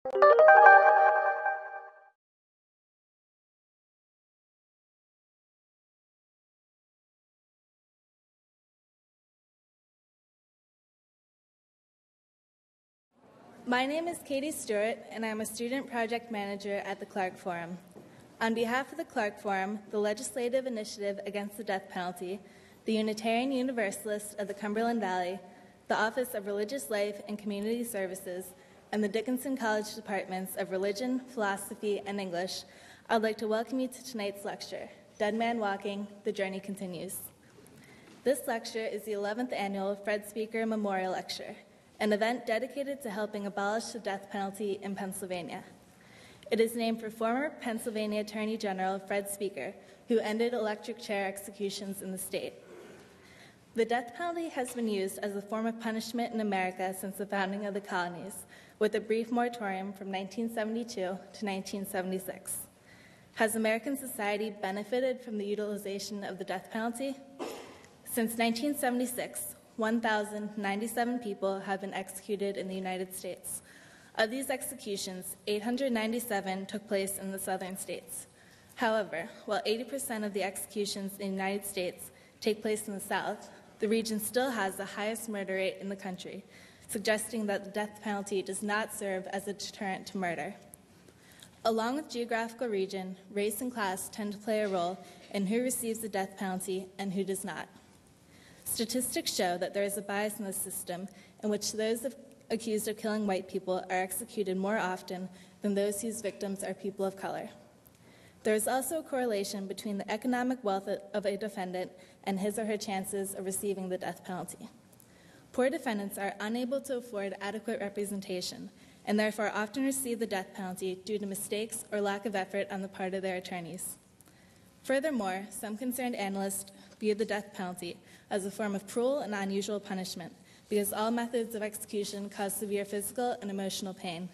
My name is Katie Stewart, and I'm a student project manager at the Clarke Forum. On behalf of the Clarke Forum, the Legislative Initiative Against the Death Penalty, the Unitarian Universalist of the Cumberland Valley, the Office of Religious Life and Community Services, and the Dickinson College Departments of Religion, Philosophy, and English, I'd like to welcome you to tonight's lecture, Dead Man Walking, The Journey Continues. This lecture is the 11th annual Fred Speaker Memorial Lecture, an event dedicated to helping abolish the death penalty in Pennsylvania. It is named for former Pennsylvania Attorney General Fred Speaker, who ended electric chair executions in the state. The death penalty has been used as a form of punishment in America since the founding of the colonies, with a brief moratorium from 1972 to 1976. Has American society benefited from the utilization of the death penalty? Since 1976, 1,097 people have been executed in the United States. Of these executions, 897 took place in the southern states. However, while 80% of the executions in the United States take place in the South, the region still has the highest murder rate in the country, suggesting that the death penalty does not serve as a deterrent to murder. Along with geographical region, race and class tend to play a role in who receives the death penalty and who does not. Statistics show that there is a bias in the system in which those accused of killing white people are executed more often than those whose victims are people of color. There is also a correlation between the economic wealth of a defendant and his or her chances of receiving the death penalty. Poor defendants are unable to afford adequate representation and therefore often receive the death penalty due to mistakes or lack of effort on the part of their attorneys. Furthermore, some concerned analysts view the death penalty as a form of cruel and unusual punishment because all methods of execution cause severe physical and emotional pain.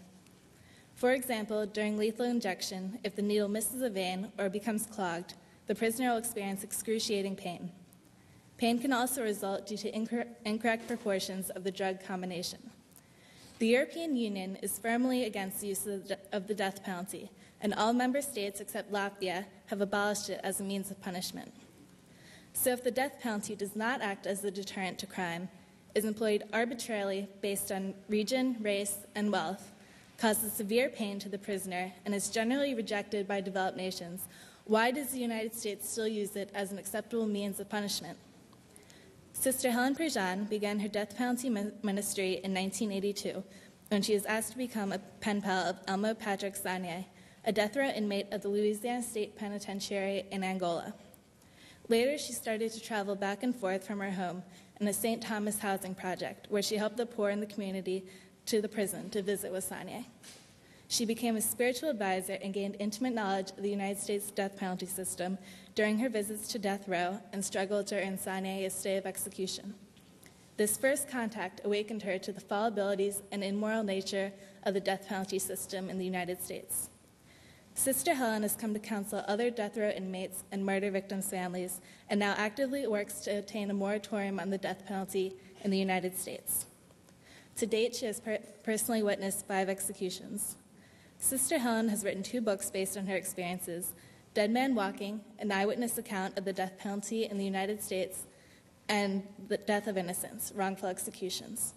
For example, during lethal injection, if the needle misses a vein or becomes clogged, the prisoner will experience excruciating pain. Pain can also result due to incorrect proportions of the drug combination. The European Union is firmly against the use of the death penalty, and all member states except Latvia have abolished it as a means of punishment. So if the death penalty does not act as a deterrent to crime, is employed arbitrarily based on region, race, and wealth, causes severe pain to the prisoner, and is generally rejected by developed nations, why does the United States still use it as an acceptable means of punishment? Sister Helen Prejean began her death penalty ministry in 1982 when she was asked to become a pen pal of Elmo Patrick Sanier, a death row inmate of the Louisiana State Penitentiary in Angola. Later, she started to travel back and forth from her home in a St. Thomas housing project, where she helped the poor in the community to the prison to visit with Sanier. She became a spiritual advisor and gained intimate knowledge of the United States death penalty system during her visits to death row and struggled to earn Sanier a stay of execution. This first contact awakened her to the fallibilities and immoral nature of the death penalty system in the United States. Sister Helen has come to counsel other death row inmates and murder victims' families and now actively works to obtain a moratorium on the death penalty in the United States. To date, she has personally witnessed 5 executions. Sister Helen has written 2 books based on her experiences, Dead Man Walking, an eyewitness account of the death penalty in the United States, and The Death of Innocence, Wrongful Executions,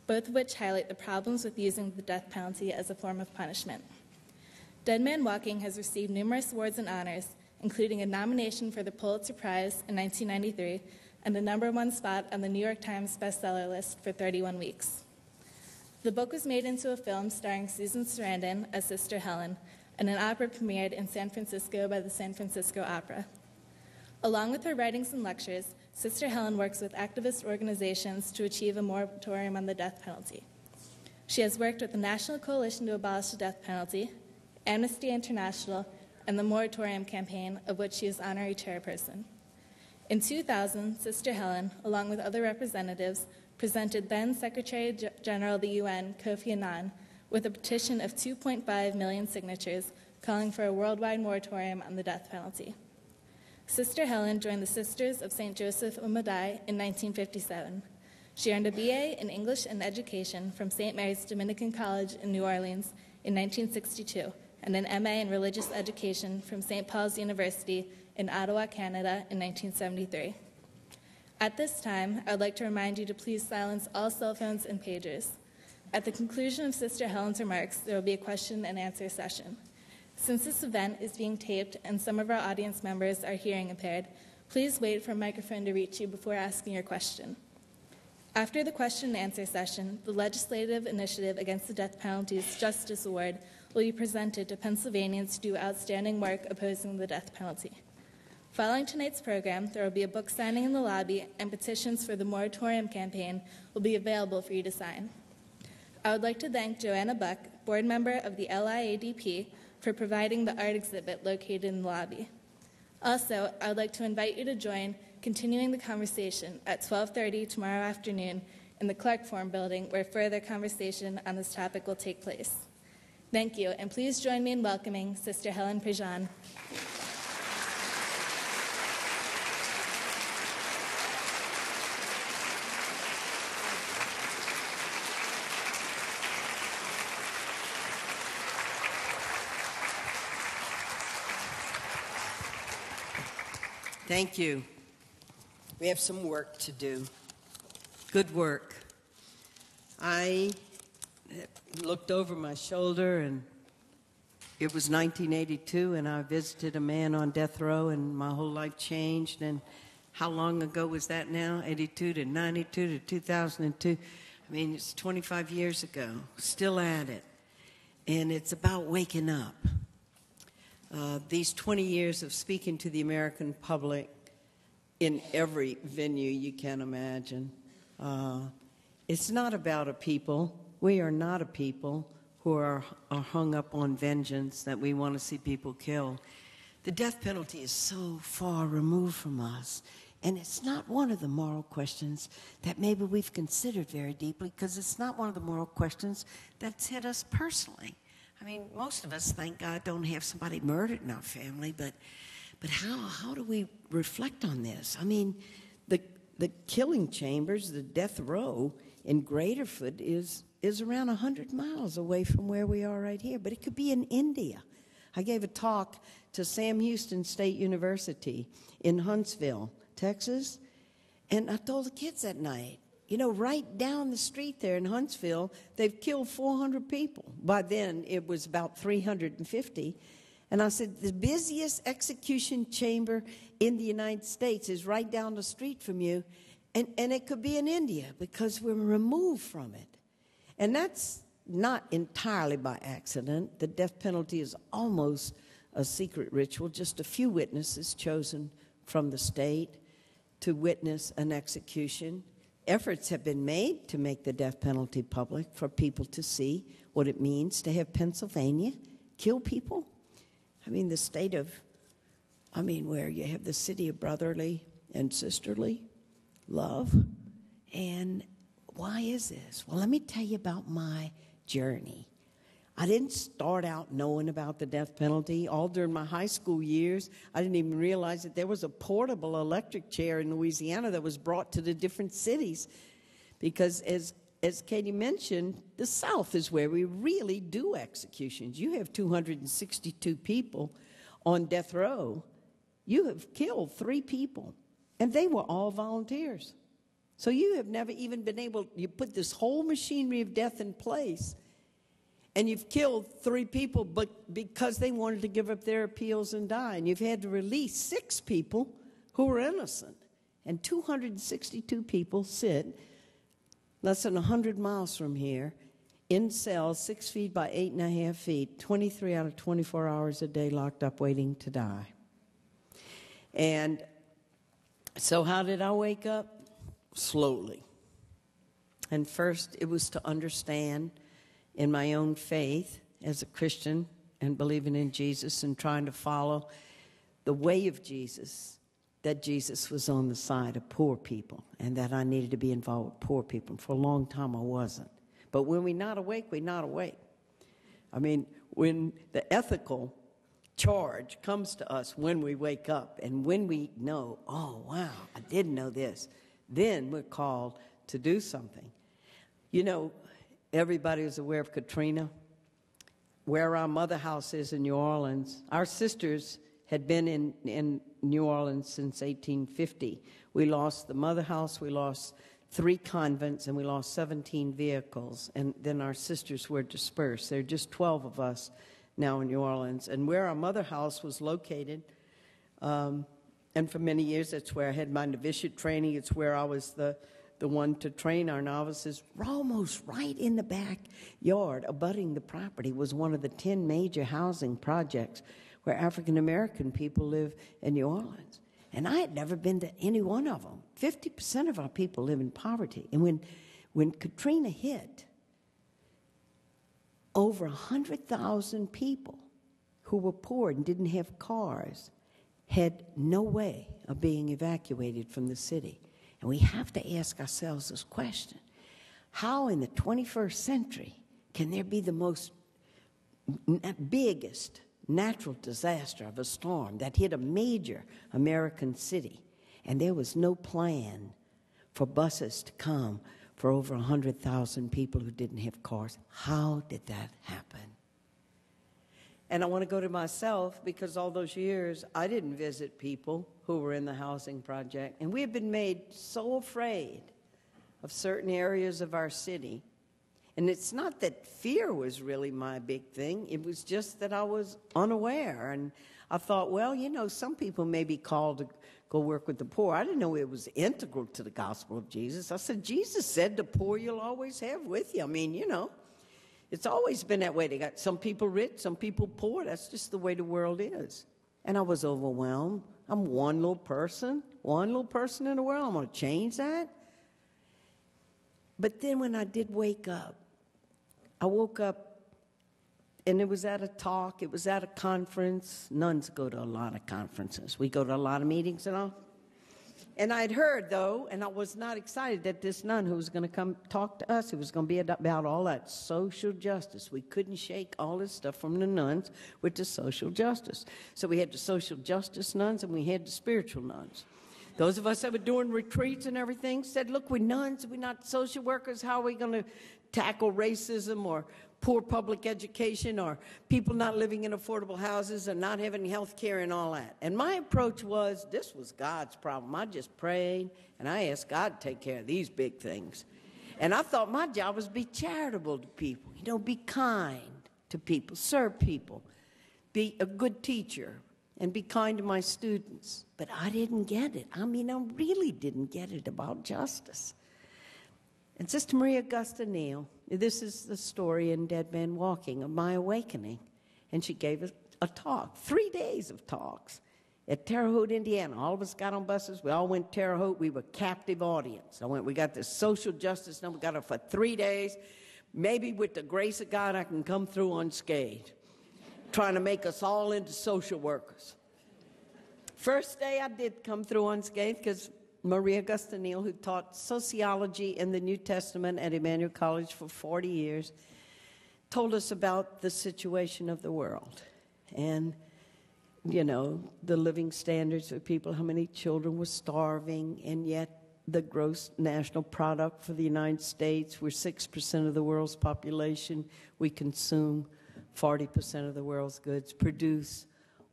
both of which highlight the problems with using the death penalty as a form of punishment. Dead Man Walking has received numerous awards and honors, including a nomination for the Pulitzer Prize in 1993 and the #1 spot on the New York Times bestseller list for 31 weeks. The book was made into a film starring Susan Sarandon as Sister Helen, and an opera premiered in San Francisco by the San Francisco Opera. Along with her writings and lectures, Sister Helen works with activist organizations to achieve a moratorium on the death penalty. She has worked with the National Coalition to Abolish the Death Penalty, Amnesty International, and the Moratorium Campaign, of which she is honorary chairperson. In 2000, Sister Helen, along with other representatives, presented then Secretary General of the UN, Kofi Annan, with a petition of 2.5 million signatures calling for a worldwide moratorium on the death penalty. Sister Helen joined the Sisters of St. Joseph Umadai in 1957. She earned a BA in English and Education from St. Mary's Dominican College in New Orleans in 1962, and an MA in Religious Education from St. Paul's University in Ottawa, Canada in 1973. At this time, I would like to remind you to please silence all cell phones and pagers. At the conclusion of Sister Helen's remarks, there will be a question and answer session. Since this event is being taped and some of our audience members are hearing impaired, please wait for a microphone to reach you before asking your question. After the question and answer session, the Legislative Initiative Against the Death Penalty's Justice Award will be presented to Pennsylvanians who do outstanding work opposing the death penalty. Following tonight's program, there will be a book signing in the lobby, and petitions for the moratorium campaign will be available for you to sign. I would like to thank Joanna Buck, board member of the LIADP, for providing the art exhibit located in the lobby. Also, I would like to invite you to join continuing the conversation at 12:30 tomorrow afternoon in the Clarke Forum building, where further conversation on this topic will take place. Thank you, and please join me in welcoming Sister Helen Prejean. Thank you. We have some work to do. Good work. I looked over my shoulder, and it was 1982, and I visited a man on death row, and my whole life changed. And how long ago was that now? 82 to 92 to 2002. I mean, it's 25 years ago. Still at it. And it's about waking up. These 20 years of speaking to the American public in every venue you can imagine. It's not about a people. We are not a people who are hung up on vengeance, that we want to see people killed. The death penalty is so far removed from us, and it's not one of the moral questions that maybe we've considered very deeply, because it's not one of the moral questions that's hit us personally. I mean, most of us, thank God, don't have somebody murdered in our family, but how do we reflect on this? I mean, the killing chambers, the death row in Graterford is around 100 miles away from where we are right here, but it could be in India. I gave a talk to Sam Houston State University in Huntsville, Texas, and I told the kids that night, you know, right down the street there in Huntsville, they've killed 400 people. By then, it was about 350. And I said, the busiest execution chamber in the United States is right down the street from you. And it could be in India, because we're removed from it. And that's not entirely by accident. The death penalty is almost a secret ritual. Just a few witnesses chosen from the state to witness an execution. Efforts have been made to make the death penalty public, for people to see what it means to have Pennsylvania kill people. I mean, the state of, where you have the city of brotherly and sisterly love. And why is this? Well, let me tell you about my journey. I didn't start out knowing about the death penalty. All during my high school years, I didn't even realize that there was a portable electric chair in Louisiana that was brought to the different cities. Because as Katie mentioned, the South is where we really do executions. You have 262 people on death row. You have killed 3 people, and they were all volunteers. So you have never even been able, you put this whole machinery of death in place, and you've killed 3 people, but because they wanted to give up their appeals and die. And you've had to release 6 people who were innocent. And 262 people sit less than 100 miles from here in cells 6 feet by 8.5 feet, 23 out of 24 hours a day locked up waiting to die. And so how did I wake up? Slowly. And first it was to understand in my own faith as a Christian and believing in Jesus and trying to follow the way of Jesus, that Jesus was on the side of poor people and that I needed to be involved with poor people. For a long time I wasn't. But when we're not awake, we're not awake. I mean, when the ethical charge comes to us when we wake up and when we know, oh, wow, I didn't know this, then we're called to do something. You know, everybody is aware of Katrina. Where our mother house is in New Orleans, our sisters had been in New Orleans since 1850. We lost the mother house, we lost 3 convents, and we lost 17 vehicles. And then our sisters were dispersed. There are just 12 of us now in New Orleans. And where our mother house was located, and for many years, that's where I had my novitiate training. It's where I was the one to train our novices. Almost right in the backyard, abutting the property, was one of the 10 major housing projects where African-American people live in New Orleans. And I had never been to any one of them. 50% of our people live in poverty. And when Katrina hit, over 100,000 people who were poor and didn't have cars had no way of being evacuated from the city. And we have to ask ourselves this question: how in the 21st century can there be the most biggest natural disaster of a storm that hit a major American city, and there was no plan for buses to come for over 100,000 people who didn't have cars? How did that happen? And I want to go to myself, because all those years I didn't visit people who were in the housing project. And we have been made so afraid of certain areas of our city. And it's not that fear was really my big thing. It was just that I was unaware. And I thought, well, you know, some people may be called to go work with the poor. I didn't know it was integral to the gospel of Jesus. I said, Jesus said the poor you'll always have with you. I mean, you know, it's always been that way. They got some people rich, some people poor. That's just the way the world is. And I was overwhelmed. I'm one little person in the world. I'm going to change that. But then when I did wake up, I woke up, and it was at a talk. It was at a conference. Nuns go to a lot of conferences. We go to a lot of meetings and all. And I'd heard, though, and I was not excited, that this nun who was going to come talk to us, it was going to be about all that social justice. We couldn't shake all this stuff from the nuns with the social justice. So we had the social justice nuns, and we had the spiritual nuns. Those of us that were doing retreats and everything said, look, we're nuns, we're not social workers. How are we going to tackle racism or poor public education or people not living in affordable houses and not having health care and all that? And my approach was, this was God's problem. I just prayed, and I asked God to take care of these big things. And I thought my job was to be charitable to people, you know, be kind to people, serve people, be a good teacher, and be kind to my students. But I didn't get it. I mean, I really didn't get it about justice. And Sister Maria Augusta Neal, this is the story in Dead Man Walking of my awakening. And she gave a talk, 3 days of talks at Terre Haute, Indiana. All of us got on buses. We all went to Terre Haute. We were captive audience. We got this social justice, and we got it for 3 days. Maybe with the grace of God, I can come through unscathed, trying to make us all into social workers. First day I did come through unscathed because Maria Augusta Neal, who taught sociology in the New Testament at Emmanuel College for 40 years, told us about the situation of the world and, you know, the living standards of people, how many children were starving, and yet the gross national product for the United States, we're 6% of the world's population. We consume 40% of the world's goods, produce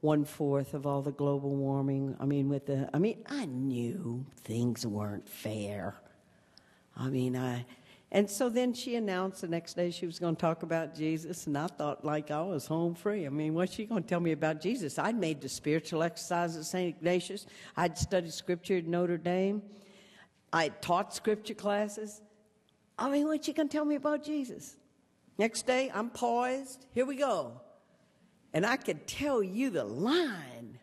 1/4 of all the global warming. I knew things weren't fair. And so then she announced the next day she was going to talk about Jesus, and I thought like I was home free. What's she going to tell me about Jesus? I'd made the spiritual exercise at St. Ignatius. I'd studied scripture at Notre Dame. I'd taught scripture classes. What's she going to tell me about Jesus? Next day, I'm poised. Here we go. And I could tell you the line,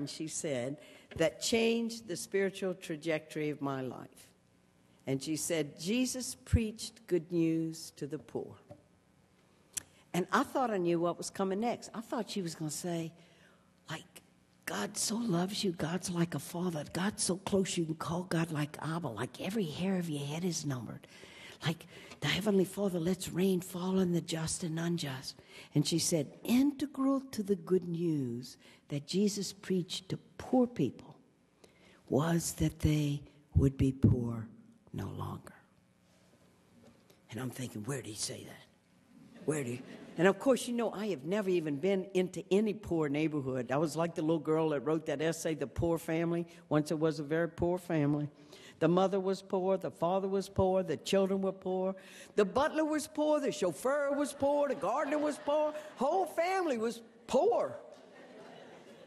she said, that changed the spiritual trajectory of my life. And she said, Jesus preached good news to the poor. And I thought I knew what was coming next. I thought she was going to say, like, God so loves you, God's like a father. God's so close you can call God like Abba, like every hair of your head is numbered. Like the Heavenly Father lets rain fall on the just and unjust. And she said, integral to the good news that Jesus preached to poor people was that they would be poor no longer. And I'm thinking, where did he say that? Where did he? And of course, you know, I have never even been into any poor neighborhood. I was like the little girl that wrote that essay, The Poor Family. Once it was a very poor family. The mother was poor, the father was poor, the children were poor, the butler was poor, the chauffeur was poor, the gardener was poor, whole family was poor.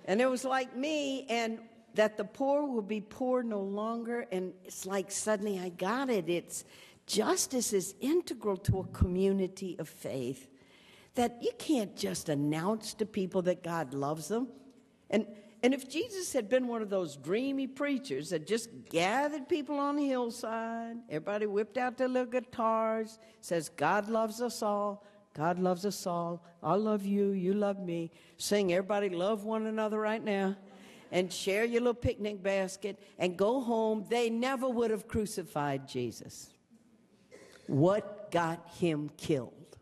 And it was like me, and that the poor will be poor no longer, and it's like suddenly I got it. It's justice is integral to a community of faith, that you can't just announce to people that God loves them. And if Jesus had been one of those dreamy preachers that just gathered people on the hillside, everybody whipped out their little guitars, says, God loves us all, God loves us all, I love you, you love me, sing, everybody love one another right now, and share your little picnic basket, and go home, they never would have crucified Jesus. What got him killed?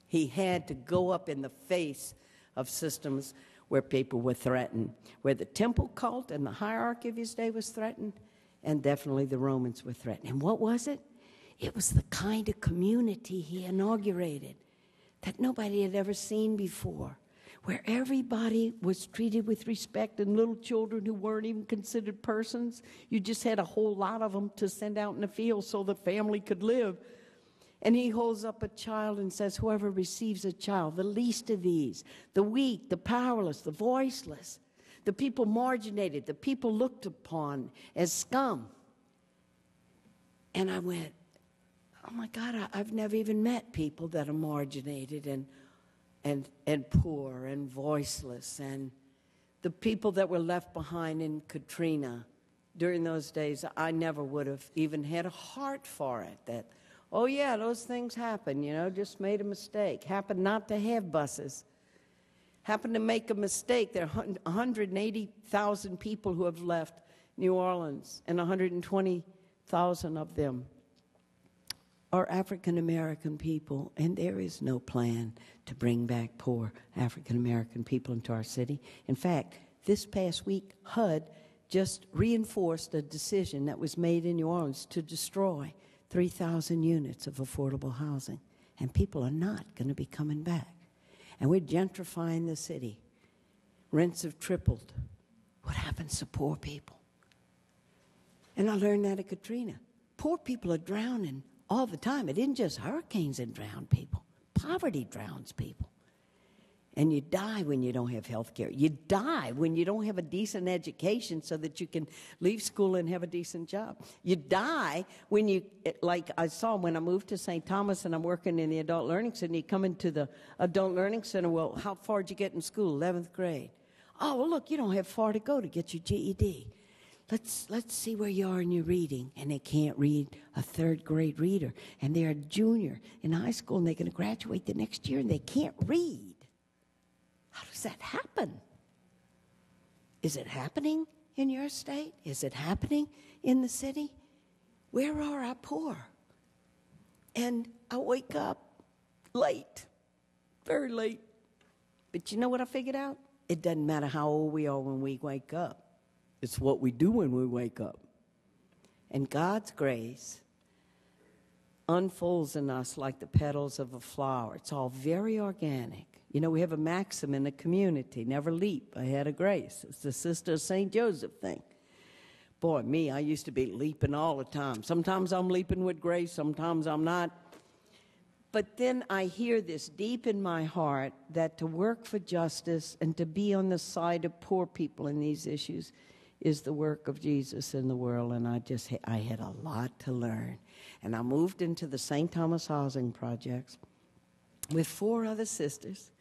He had to go up in the face of systems where people were threatened, where the temple cult and the hierarchy of his day was threatened, and definitely the Romans were threatened. And what was it? It was the kind of community he inaugurated that nobody had ever seen before, where everybody was treated with respect, and little children who weren't even considered persons, you just had a whole lot of them to send out in the field so the family could live. And he holds up a child and says, whoever receives a child, the least of these, the weak, the powerless, the voiceless, the people marginated, the people looked upon as scum. And I went, oh my God, I've never even met people that are marginated and poor and voiceless. And the people that were left behind in Katrina during those days, I never would have even had a heart for it. That, oh yeah, those things happen, you know, just made a mistake. Happened not to have buses. Happened to make a mistake. There are 180,000 people who have left New Orleans, and 120,000 of them are African American people, and there is no plan to bring back poor African American people into our city. In fact, this past week, HUD just reinforced a decision that was made in New Orleans to destroy 3,000 units of affordable housing, and people are not going to be coming back. And we're gentrifying the city. Rents have tripled. What happens to poor people? And I learned that at Katrina. Poor people are drowning all the time. It isn't just hurricanes that drown people. Poverty drowns people. And you die when you don't have health care. You die when you don't have a decent education so that you can leave school and have a decent job. You die when you, like I saw when I moved to St. Thomas and I'm working in the adult learning center, you come into the adult learning center, well, how far did you get in school? 11th grade. Oh, well, look, you don't have far to go to get your GED. Let's see where you are in your reading. And they can't read a third grade reader. And they're a junior in high school and they're going to graduate the next year and they can't read. How does that happen? Is it happening in your state? Is it happening in the city? Where are our poor? And I wake up late, very late. But you know what I figured out? It doesn't matter how old we are when we wake up. It's what we do when we wake up. And God's grace unfolds in us like the petals of a flower. It's all very organic. You know, we have a maxim in the community, never leap ahead of grace. It's the Sister of St. Joseph thing. Boy, me, I used to be leaping all the time. Sometimes I'm leaping with grace, sometimes I'm not. But then I hear this deep in my heart that to work for justice and to be on the side of poor people in these issues is the work of Jesus in the world, and I had a lot to learn. And I moved into the St. Thomas Housing Projects with 4 other sisters,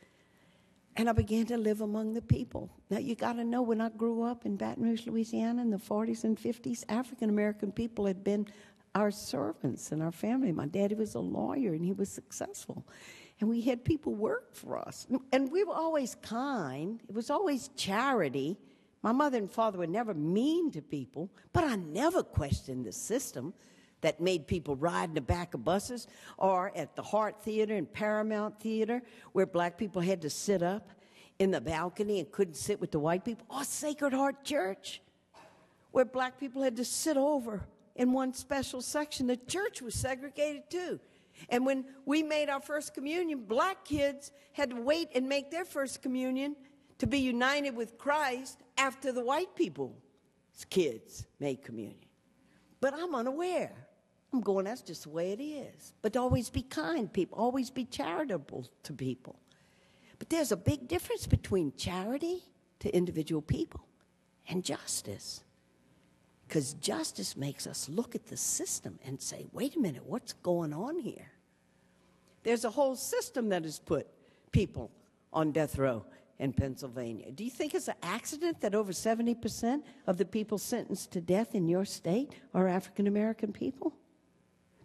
and I began to live among the people. Now, you got to know, when I grew up in Baton Rouge, Louisiana in the 40s and 50s, African-American people had been our servants in our family. My daddy was a lawyer, and he was successful. And we had people work for us. And we were always kind. It was always charity. My mother and father were never mean to people, but I never questioned the system that made people ride in the back of buses, or at the Hart Theater and Paramount Theater, where black people had to sit up in the balcony and couldn't sit with the white people, or Sacred Heart Church, where black people had to sit over in one special section. The church was segregated too. And when we made our first communion, black kids had to wait and make their first communion to be united with Christ after the white people's kids made communion. But I'm unaware. I'm going, that's just the way it is. But always be kind, people. Always be charitable to people. But there's a big difference between charity to individual people and justice. Because justice makes us look at the system and say, wait a minute, what's going on here? There's a whole system that has put people on death row in Pennsylvania. Do you think it's an accident that over 70% of the people sentenced to death in your state are African American people?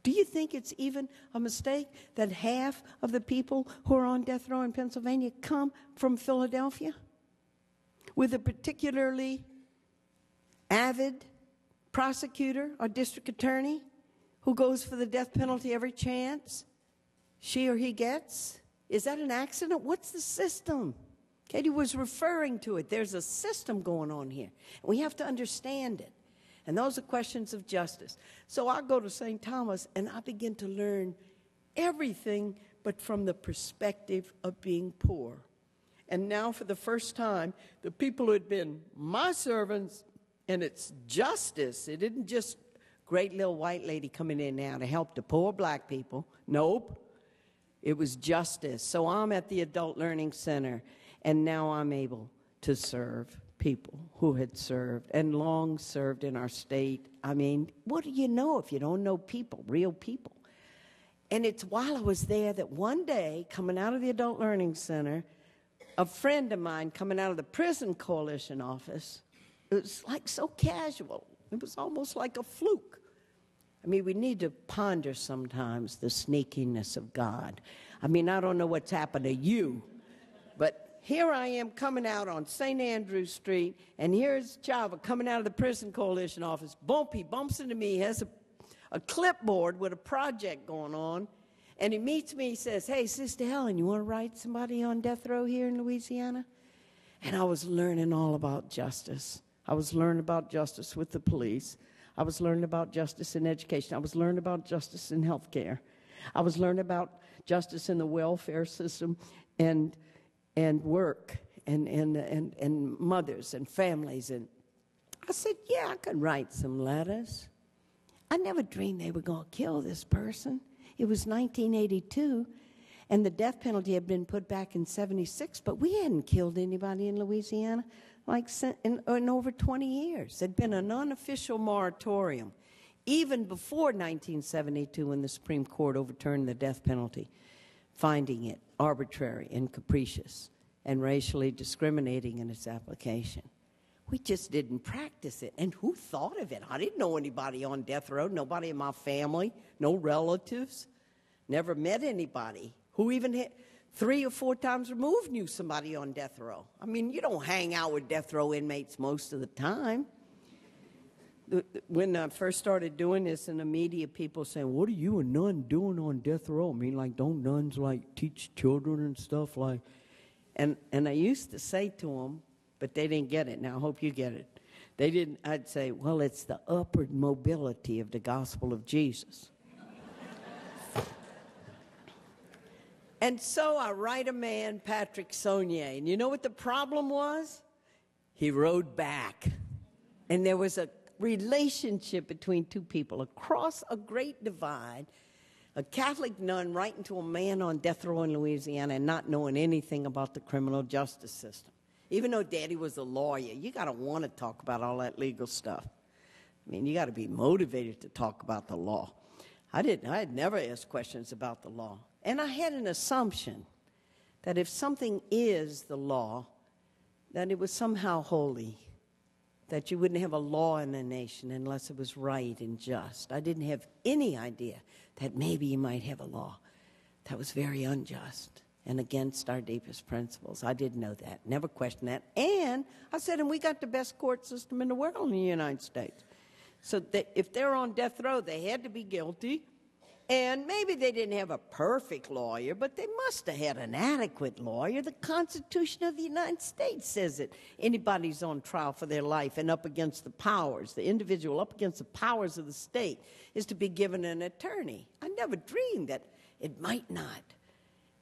Do you think it's even a mistake that half of the people who are on death row in Pennsylvania come from Philadelphia with a particularly avid prosecutor or district attorney who goes for the death penalty every chance she or he gets? Is that an accident? What's the system? Katie was referring to it. There's a system going on here. We have to understand it. And those are questions of justice. So I go to St. Thomas and I begin to learn everything but from the perspective of being poor. And now for the first time, the people who had been my servants, and it's justice. It isn't just great little white lady coming in now to help the poor black people. Nope. It was justice. So I'm at the Adult Learning Center, and now I'm able to serve people who had served and long served in our state. I mean, what do you know if you don't know people, real people? And it's while I was there that one day, coming out of the Adult Learning Center, a friend of mine coming out of the Prison Coalition office, it was like so casual. It was almost like a fluke. I mean, we need to ponder sometimes the sneakiness of God. I mean, I don't know what's happened to you, but here I am coming out on St. Andrew Street, and here's Chava coming out of the Prison Coalition office. He bumps into me, has a clipboard with a project going on, and he meets me. He says, hey, Sister Helen, you want to write somebody on death row here in Louisiana? And I was learning all about justice. I was learning about justice with the police. I was learning about justice in education. I was learning about justice in health care. I was learning about justice in the welfare system and work and mothers and families. And I said, yeah, I could write some letters. I never dreamed they were going to kill this person. It was 1982, and the death penalty had been put back in 76, but we hadn't killed anybody in Louisiana in over 20 years. There'd been an unofficial moratorium, even before 1972 when the Supreme Court overturned the death penalty, finding it arbitrary and capricious and racially discriminating in its application. We just didn't practice it. And who thought of it? I didn't know anybody on death row, nobody in my family, no relatives, never met anybody who even had 3 or 4 times removed knew somebody on death row. I mean, you don't hang out with death row inmates most of the time. When I first started doing this in the media, people saying, what are you a nun doing on death row? I mean, like, don't nuns, like, teach children and stuff? Like, and I used to say to them, but they didn't get it. Now, I hope you get it. They didn't. I'd say, well, it's the upward mobility of the gospel of Jesus. And so I write a man, Patrick Saunier, and you know what the problem was? He rode back. And there was a relationship between two people across a great divide, a Catholic nun writing to a man on death row in Louisiana and not knowing anything about the criminal justice system. Even though Daddy was a lawyer, you got to want to talk about all that legal stuff. I mean, you got to be motivated to talk about the law. I had never asked questions about the law. And I had an assumption that if something is the law, that it was somehow holy, that you wouldn't have a law in a nation unless it was right and just. I didn't have any idea that maybe you might have a law that was very unjust and against our deepest principles. I didn't know that, never questioned that. And I said, and we got the best court system in the world in the United States. So that if they're on death row, they had to be guilty. And maybe they didn't have a perfect lawyer, but they must have had an adequate lawyer. The Constitution of the United States says it. Anybody's on trial for their life and up against the powers, the individual up against the powers of the state, is to be given an attorney. I never dreamed that it might not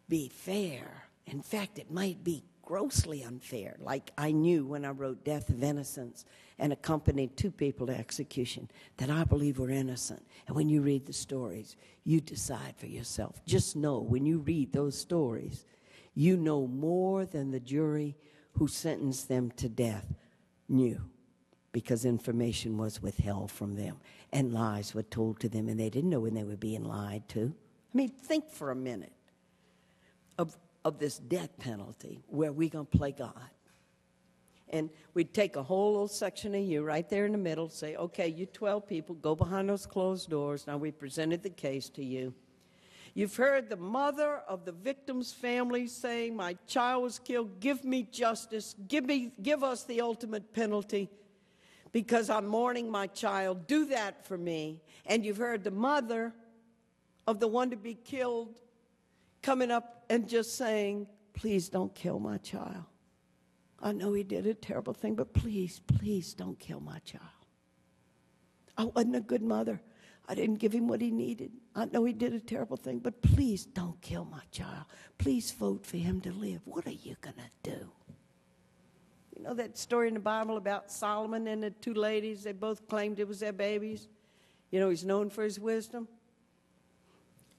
be fair. In fact, it might be grossly unfair, like I knew when I wrote Death of Innocence and accompanied 2 people to execution that I believe were innocent. And when you read the stories, you decide for yourself. Just know when you read those stories, you know more than the jury who sentenced them to death knew, because information was withheld from them and lies were told to them, and they didn't know when they were being lied to. I mean, think for a minute of this death penalty where we're going to play God. And we'd take a whole little section of you right there in the middle, say, okay, you 12 people, go behind those closed doors. Now we presented the case to you. You've heard the mother of the victim's family saying, my child was killed, give me justice, give us the ultimate penalty because I'm mourning my child, do that for me. And you've heard the mother of the one to be killed coming up and just saying, please don't kill my child. I know he did a terrible thing, but please, please don't kill my child. I wasn't a good mother. I didn't give him what he needed. I know he did a terrible thing, but please don't kill my child. Please vote for him to live. What are you going to do? You know that story in the Bible about Solomon and the 2 ladies? They both claimed it was their babies. You know, he's known for his wisdom.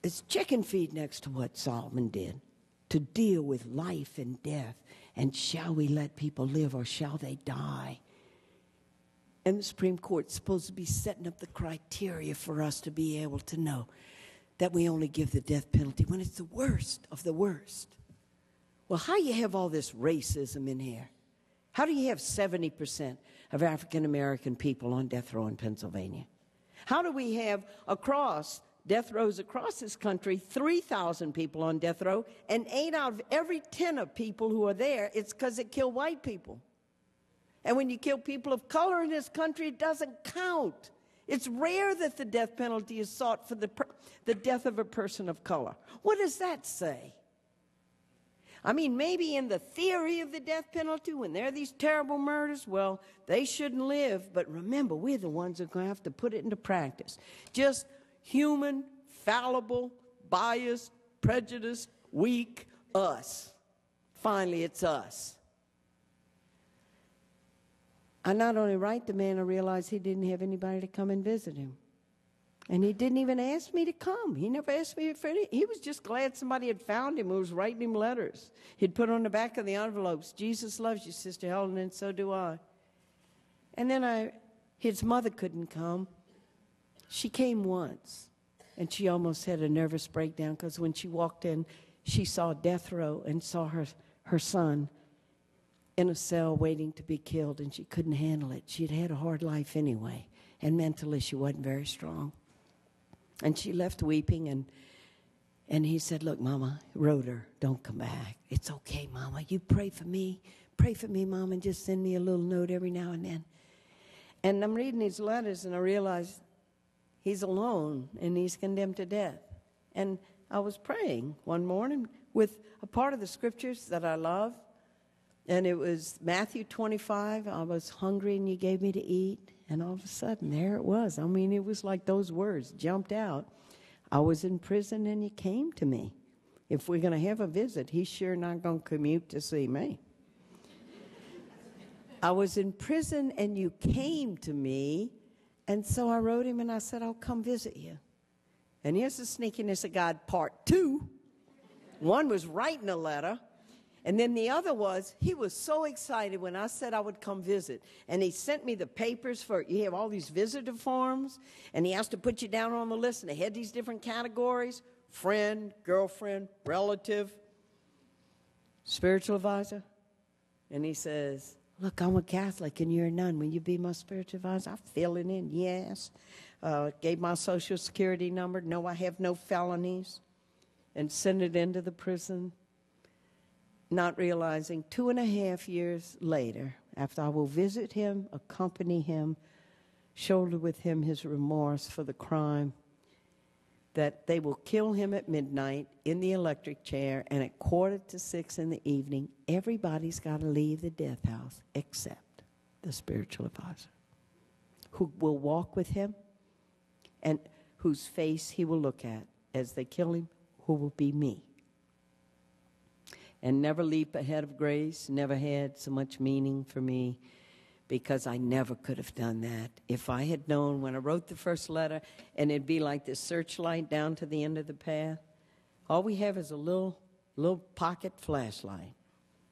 It's chicken feed next to what Solomon did to deal with life and death. And shall we let people live or shall they die? And the Supreme Court's supposed to be setting up the criteria for us to be able to know that we only give the death penalty when it's the worst of the worst. Well, how do you have all this racism in here? How do you have 70% of African American people on death row in Pennsylvania? How do we have death rows across this country, 3,000 people on death row, and 8 out of every 10 of people who are there, it's because it killed white people. And when you kill people of color in this country, it doesn't count. It's rare that the death penalty is sought for the death of a person of color. What does that say? I mean, maybe in the theory of the death penalty, when there are these terrible murders, well, they shouldn't live. But remember, we're the ones who are going to have to put it into practice. Just human, fallible, biased, prejudiced, weak, us. Finally, it's us. I not only write the man, I realized he didn't have anybody to come and visit him. And he didn't even ask me to come. He never asked me for any. He was just glad somebody had found him who was writing him letters. He'd put on the back of the envelopes, Jesus loves you, Sister Helen, and so do I. And then his mother couldn't come. She came once, and she almost had a nervous breakdown because when she walked in, she saw death row and saw her son in a cell waiting to be killed, and she couldn't handle it. She'd had a hard life anyway, and mentally she wasn't very strong. And she left weeping, and he said, look, Mama, wrote her, don't come back. It's okay, Mama. You pray for me, Mama, and just send me a little note every now and then. And I'm reading these letters, and I realized he's alone, and he's condemned to death. And I was praying one morning with a part of the scriptures that I love, and it was Matthew 25. I was hungry, and you gave me to eat. And all of a sudden, there it was. I mean, it was like those words jumped out. I was in prison, and you came to me. If we're going to have a visit, he's sure not going to commute to see me. I was in prison, and you came to me. And so I wrote him, and I said, I'll come visit you. And here's the sneakiness of God, part 2. One was writing a letter. And then the other was, he was so excited when I said I would come visit. And he sent me the papers you have all these visitor forms, and he has to put you down on the list, and they had these different categories: friend, girlfriend, relative, spiritual advisor. And he says, look, I'm a Catholic, and you're a nun. Will you be my spiritual advisor? I fill it in, yes. Gave my Social Security number. No, I have no felonies. And sent it into the prison. Not realizing 2.5 years later, after I will visit him, accompany him, shoulder with him his remorse for the crime, that they will kill him at midnight in the electric chair, and at 5:45 in the evening, everybody's got to leave the death house except the spiritual advisor, who will walk with him and whose face he will look at as they kill him, who will be me. And never leap ahead of grace never had so much meaning for me, because I never could have done that. If I had known when I wrote the first letter, and it'd be like this searchlight down to the end of the path, all we have is a little pocket flashlight,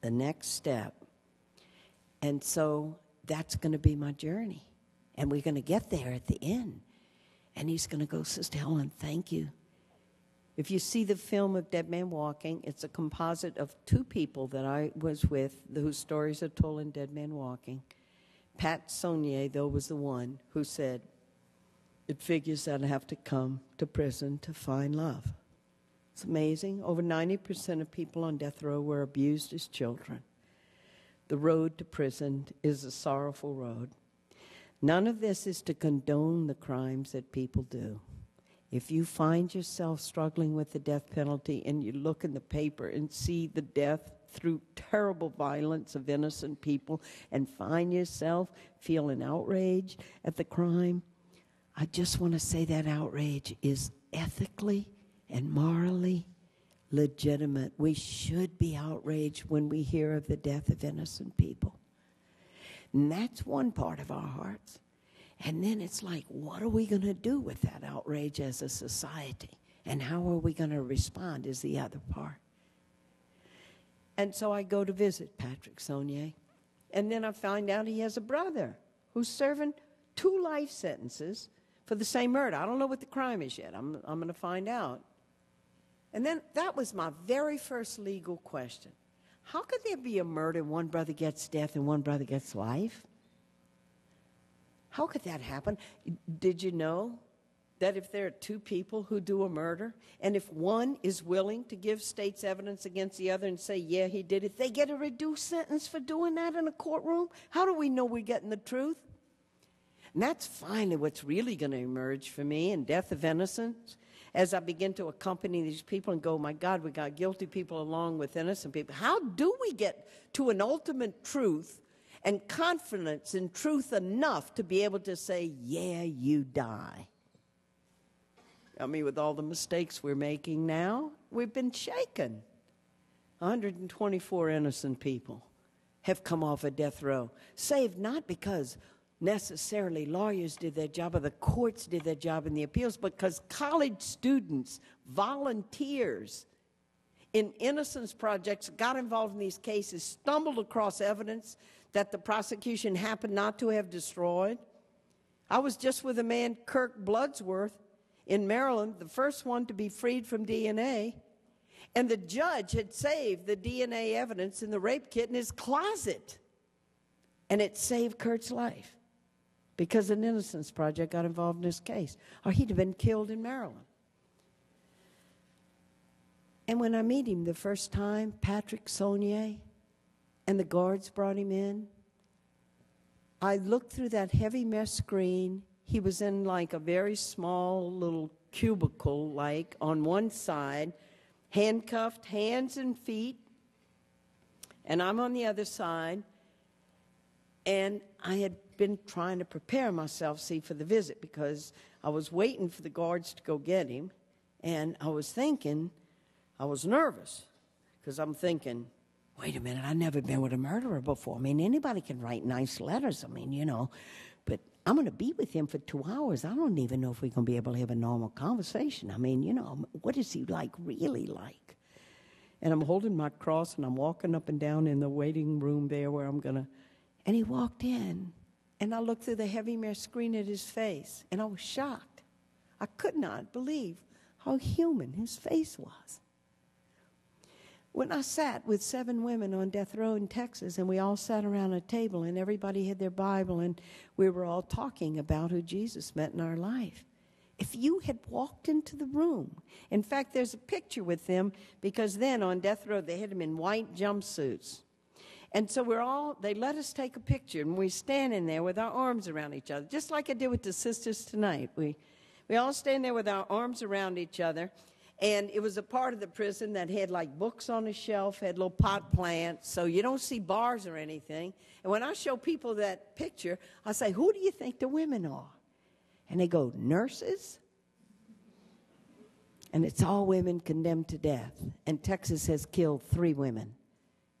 the next step. And so that's going to be my journey. And we're going to get there at the end. And he's going to go, Sister Helen, thank you. If you see the film of Dead Man Walking, it's a composite of two people that I was with, whose stories are told in Dead Man Walking. Pat Saunier, though, was the one who said, it figures that I have to come to prison to find love. It's amazing. Over 90% of people on death row were abused as children. The road to prison is a sorrowful road. None of this is to condone the crimes that people do. If you find yourself struggling with the death penalty and you look in the paper and see the death through terrible violence of innocent people and find yourself feeling outraged at the crime, I just want to say that outrage is ethically and morally legitimate. We should be outraged when we hear of the death of innocent people. And that's one part of our hearts. And then it's like, what are we going to do with that outrage as a society? And how are we going to respond is the other part. And so I go to visit Patrick Saunier. And then I find out he has a brother who's serving 2 life sentences for the same murder. I don't know what the crime is yet. I'm going to find out. And then that was my very first legal question. How could there be a murder and one brother gets death and one brother gets life? How could that happen? Did you know that if there are 2 people who do a murder, and if one is willing to give state's evidence against the other and say, yeah, he did it, they get a reduced sentence for doing that in a courtroom? How do we know we're getting the truth? And that's finally what's really going to emerge for me in Death of Innocence, as I begin to accompany these people and go, my God, we got guilty people along with innocent people. How do we get to an ultimate truth and confidence in truth enough to be able to say, yeah, you die? I mean, with all the mistakes we're making now, we've been shaken. 124 innocent people have come off a death row, saved not because necessarily lawyers did their job or the courts did their job in the appeals, but because college students, volunteers in innocence projects got involved in these cases, stumbled across evidence that the prosecution happened not to have destroyed. I was just with a man, Kirk Bloodsworth, in Maryland, the first one to be freed from DNA, and the judge had saved the DNA evidence in the rape kit in his closet, and it saved Kurt's life because an innocence project got involved in this case, or he'd have been killed in Maryland. And when I meet him the first time, Patrick Saunier, and the guards brought him in, I looked through that heavy mesh screen. He was in like a very small little cubicle, like on one side, handcuffed, hands and feet, and I'm on the other side. And I had been trying to prepare myself, see, for the visit, because I was waiting for the guards to go get him, and I was thinking, I was nervous, because I'm thinking, wait a minute, I've never been with a murderer before. I mean, anybody can write nice letters, I mean, you know, but I'm going to be with him for 2 hours. I don't even know if we're going to be able to have a normal conversation. I mean, you know, what is he like, really like? And I'm holding my cross, and I'm walking up and down in the waiting room there where I'm going to, and he walked in, and I looked through the heavy mirror screen at his face, and I was shocked. I could not believe how human his face was. When I sat with 7 women on death row in Texas, and we all sat around a table, and everybody had their Bible, and we were all talking about who Jesus meant in our life. If you had walked into the room, in fact, there's a picture with them, because then on death row, they had them in white jumpsuits. And so they let us take a picture, and we're standing there with our arms around each other, just like I did with the sisters tonight. We all stand there with our arms around each other. And it was a part of the prison that had like books on the shelf, had little pot plants, so you don't see bars or anything. And when I show people that picture, I say, who do you think the women are? And they go, nurses? And it's all women condemned to death. And Texas has killed 3 women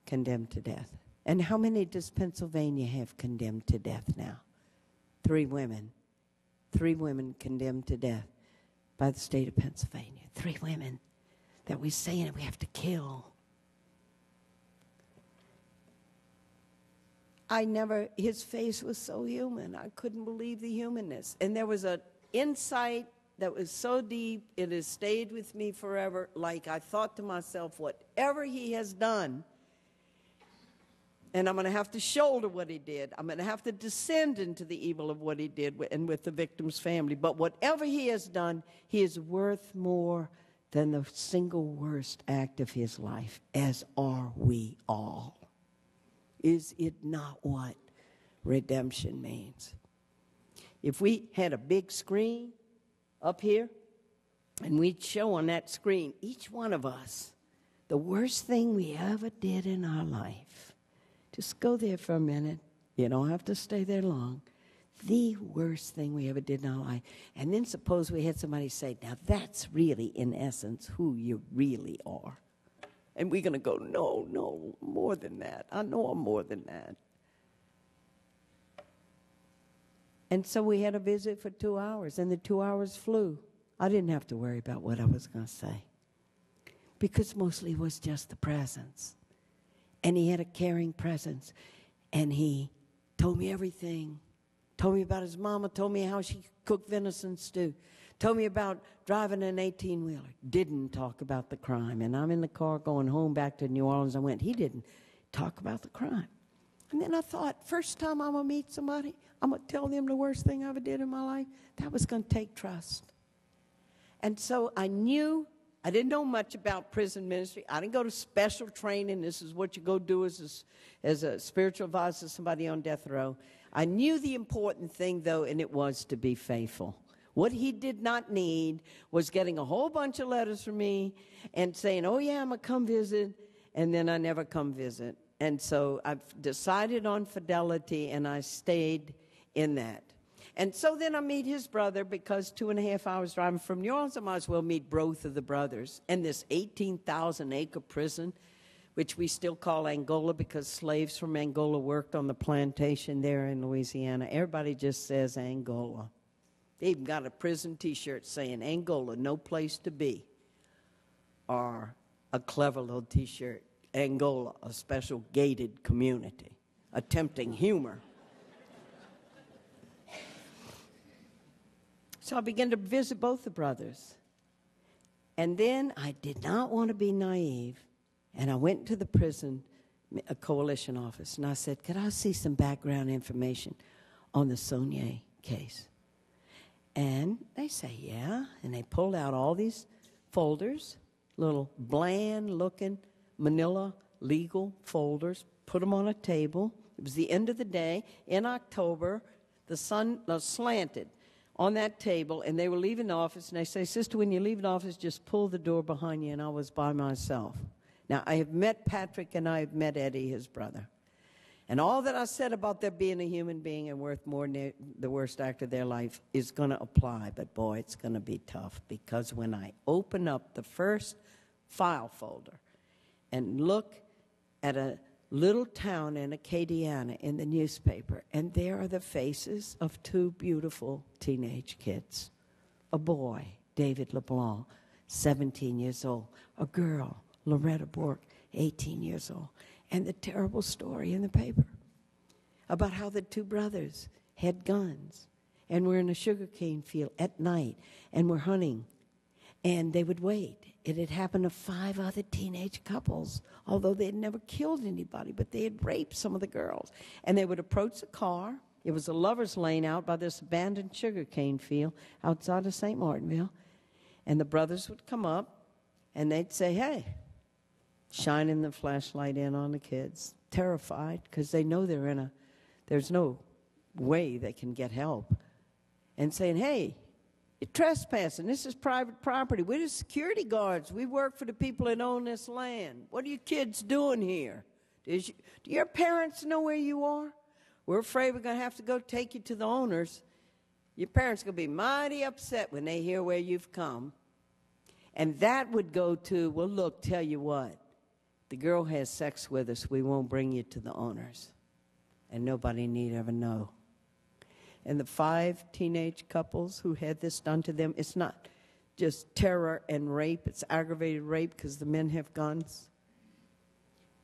condemned to death. And how many does Pennsylvania have condemned to death now? 3 women. 3 women condemned to death by the state of Pennsylvania. 3 women that we say we have to kill. His face was so human. I couldn't believe the humanness. And there was an insight that was so deep, it has stayed with me forever. Like I thought to myself, whatever he has done, and I'm going to have to shoulder what he did. I'm going to have to descend into the evil of what he did and with the victim's family. But whatever he has done, he is worth more than the single worst act of his life, as are we all. Is it not what redemption means? If we had a big screen up here, and we'd show on that screen, each one of us, the worst thing we ever did in our life. Just go there for a minute. You don't have to stay there long. The worst thing we ever did in our life. And then suppose we had somebody say, now that's really, in essence, who you really are. And we're going to go, no, more than that. I know I'm more than that. And so we had a visit for 2 hours, and the 2 hours flew. I didn't have to worry about what I was going to say, because mostly it was just the presence. And he had a caring presence. And he told me everything. Told me about his mama. Told me how she cooked venison stew. Told me about driving an 18-wheeler. Didn't talk about the crime. And I'm in the car going home back to New Orleans. I went, he didn't talk about the crime. And then I thought, first time I'm going to meet somebody, I'm going to tell them the worst thing I ever did in my life. That was going to take trust. And so I didn't know much about prison ministry. I didn't go to special training. This is what you go do as a spiritual advisor to somebody on death row. I knew the important thing, though, and it was to be faithful. What he did not need was getting a whole bunch of letters from me and saying, oh, yeah, I'm going to come visit, and then I never come visit. And so I've decided on fidelity, and I stayed in that. And so then I meet his brother, because 2.5 hours driving from New Orleans, I might as well meet both of the brothers. And this 18,000-acre prison, which we still call Angola because slaves from Angola worked on the plantation there in Louisiana. Everybody just says Angola. They even got a prison T-shirt saying Angola, no place to be. Or a clever little T-shirt, Angola, a special gated community, attempting humor. So I began to visit both the brothers. And then I did not want to be naive, and I went to the prison a coalition office, and I said, could I see some background information on the Saunier case? And they say, yeah, and they pulled out all these folders, little bland-looking manila legal folders, put them on a table. It was the end of the day in October. The sun slanted on that table, and they were leaving the office, and they say, sister, when you leave the office, just pull the door behind you, and I was by myself. Now, I have met Patrick, and I have met Eddie, his brother. And all that I said about their being a human being and worth more than the worst act of their life is going to apply, but boy, it's going to be tough, because when I open up the first file folder and look at a little town in Acadiana in the newspaper, and there are the faces of 2 beautiful teenage kids. A boy, David LeBlanc, 17 years old. A girl, Loretta Bork, 18 years old. And the terrible story in the paper about how the 2 brothers had guns and were in a sugarcane field at night and were hunting. And they would wait. It had happened to 5 other teenage couples, although they had never killed anybody, but they had raped some of the girls. And they would approach the car. It was a lover's lane out by this abandoned sugarcane field outside of St. Martinville. And the brothers would come up, and they'd say, hey, shining the flashlight in on the kids, terrified, because they know there's no way they can get help. And saying, hey, You're trespassing. This is private property. We're the security guards. We work for the people that own this land. What are you kids doing here? Do your parents know where you are? We're afraid we're going to have to go take you to the owners. Your parents are going to be mighty upset when they hear where you've come. And that would go to, well, look, tell you what. The girl has sex with us. We won't bring you to the owners. And nobody need ever know. And the 5 teenage couples who had this done to them, it's not just terror and rape. It's aggravated rape because the men have guns.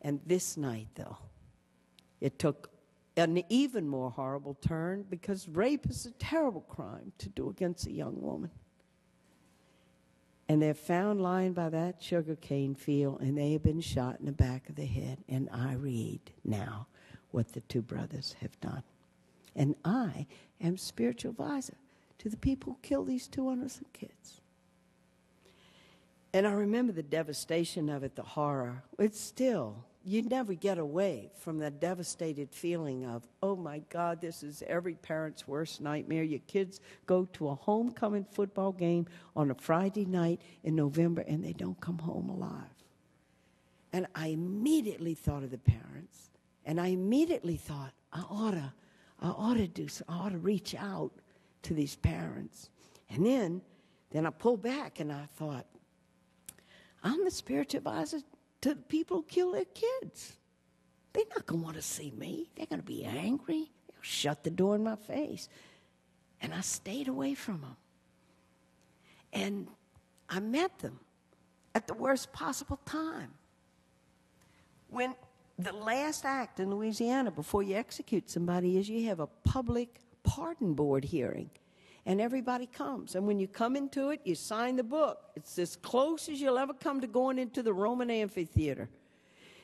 And this night, though, it took an even more horrible turn because rape is a terrible crime to do against a young woman. And they're found lying by that sugarcane field, and they have been shot in the back of the head. And I read now what the 2 brothers have done. And I am spiritual advisor to the people who killed these 2 innocent kids. And I remember the devastation of it, the horror. It's still, you never get away from that devastated feeling of, oh my God, this is every parent's worst nightmare. Your kids go to a homecoming football game on a Friday night in November and they don't come home alive. And I immediately thought of the parents, and I immediately thought, I ought to reach out to these parents. And then I pulled back and I thought, I'm the spiritual advisor to the people who kill their kids. They're not going to want to see me. They're going to be angry. They'll shut the door in my face. And I stayed away from them. And I met them at the worst possible time. When the last act in Louisiana before you execute somebody is you have a public pardon board hearing. And everybody comes. And when you come into it, you sign the book. It's as close as you'll ever come to going into the Roman amphitheater.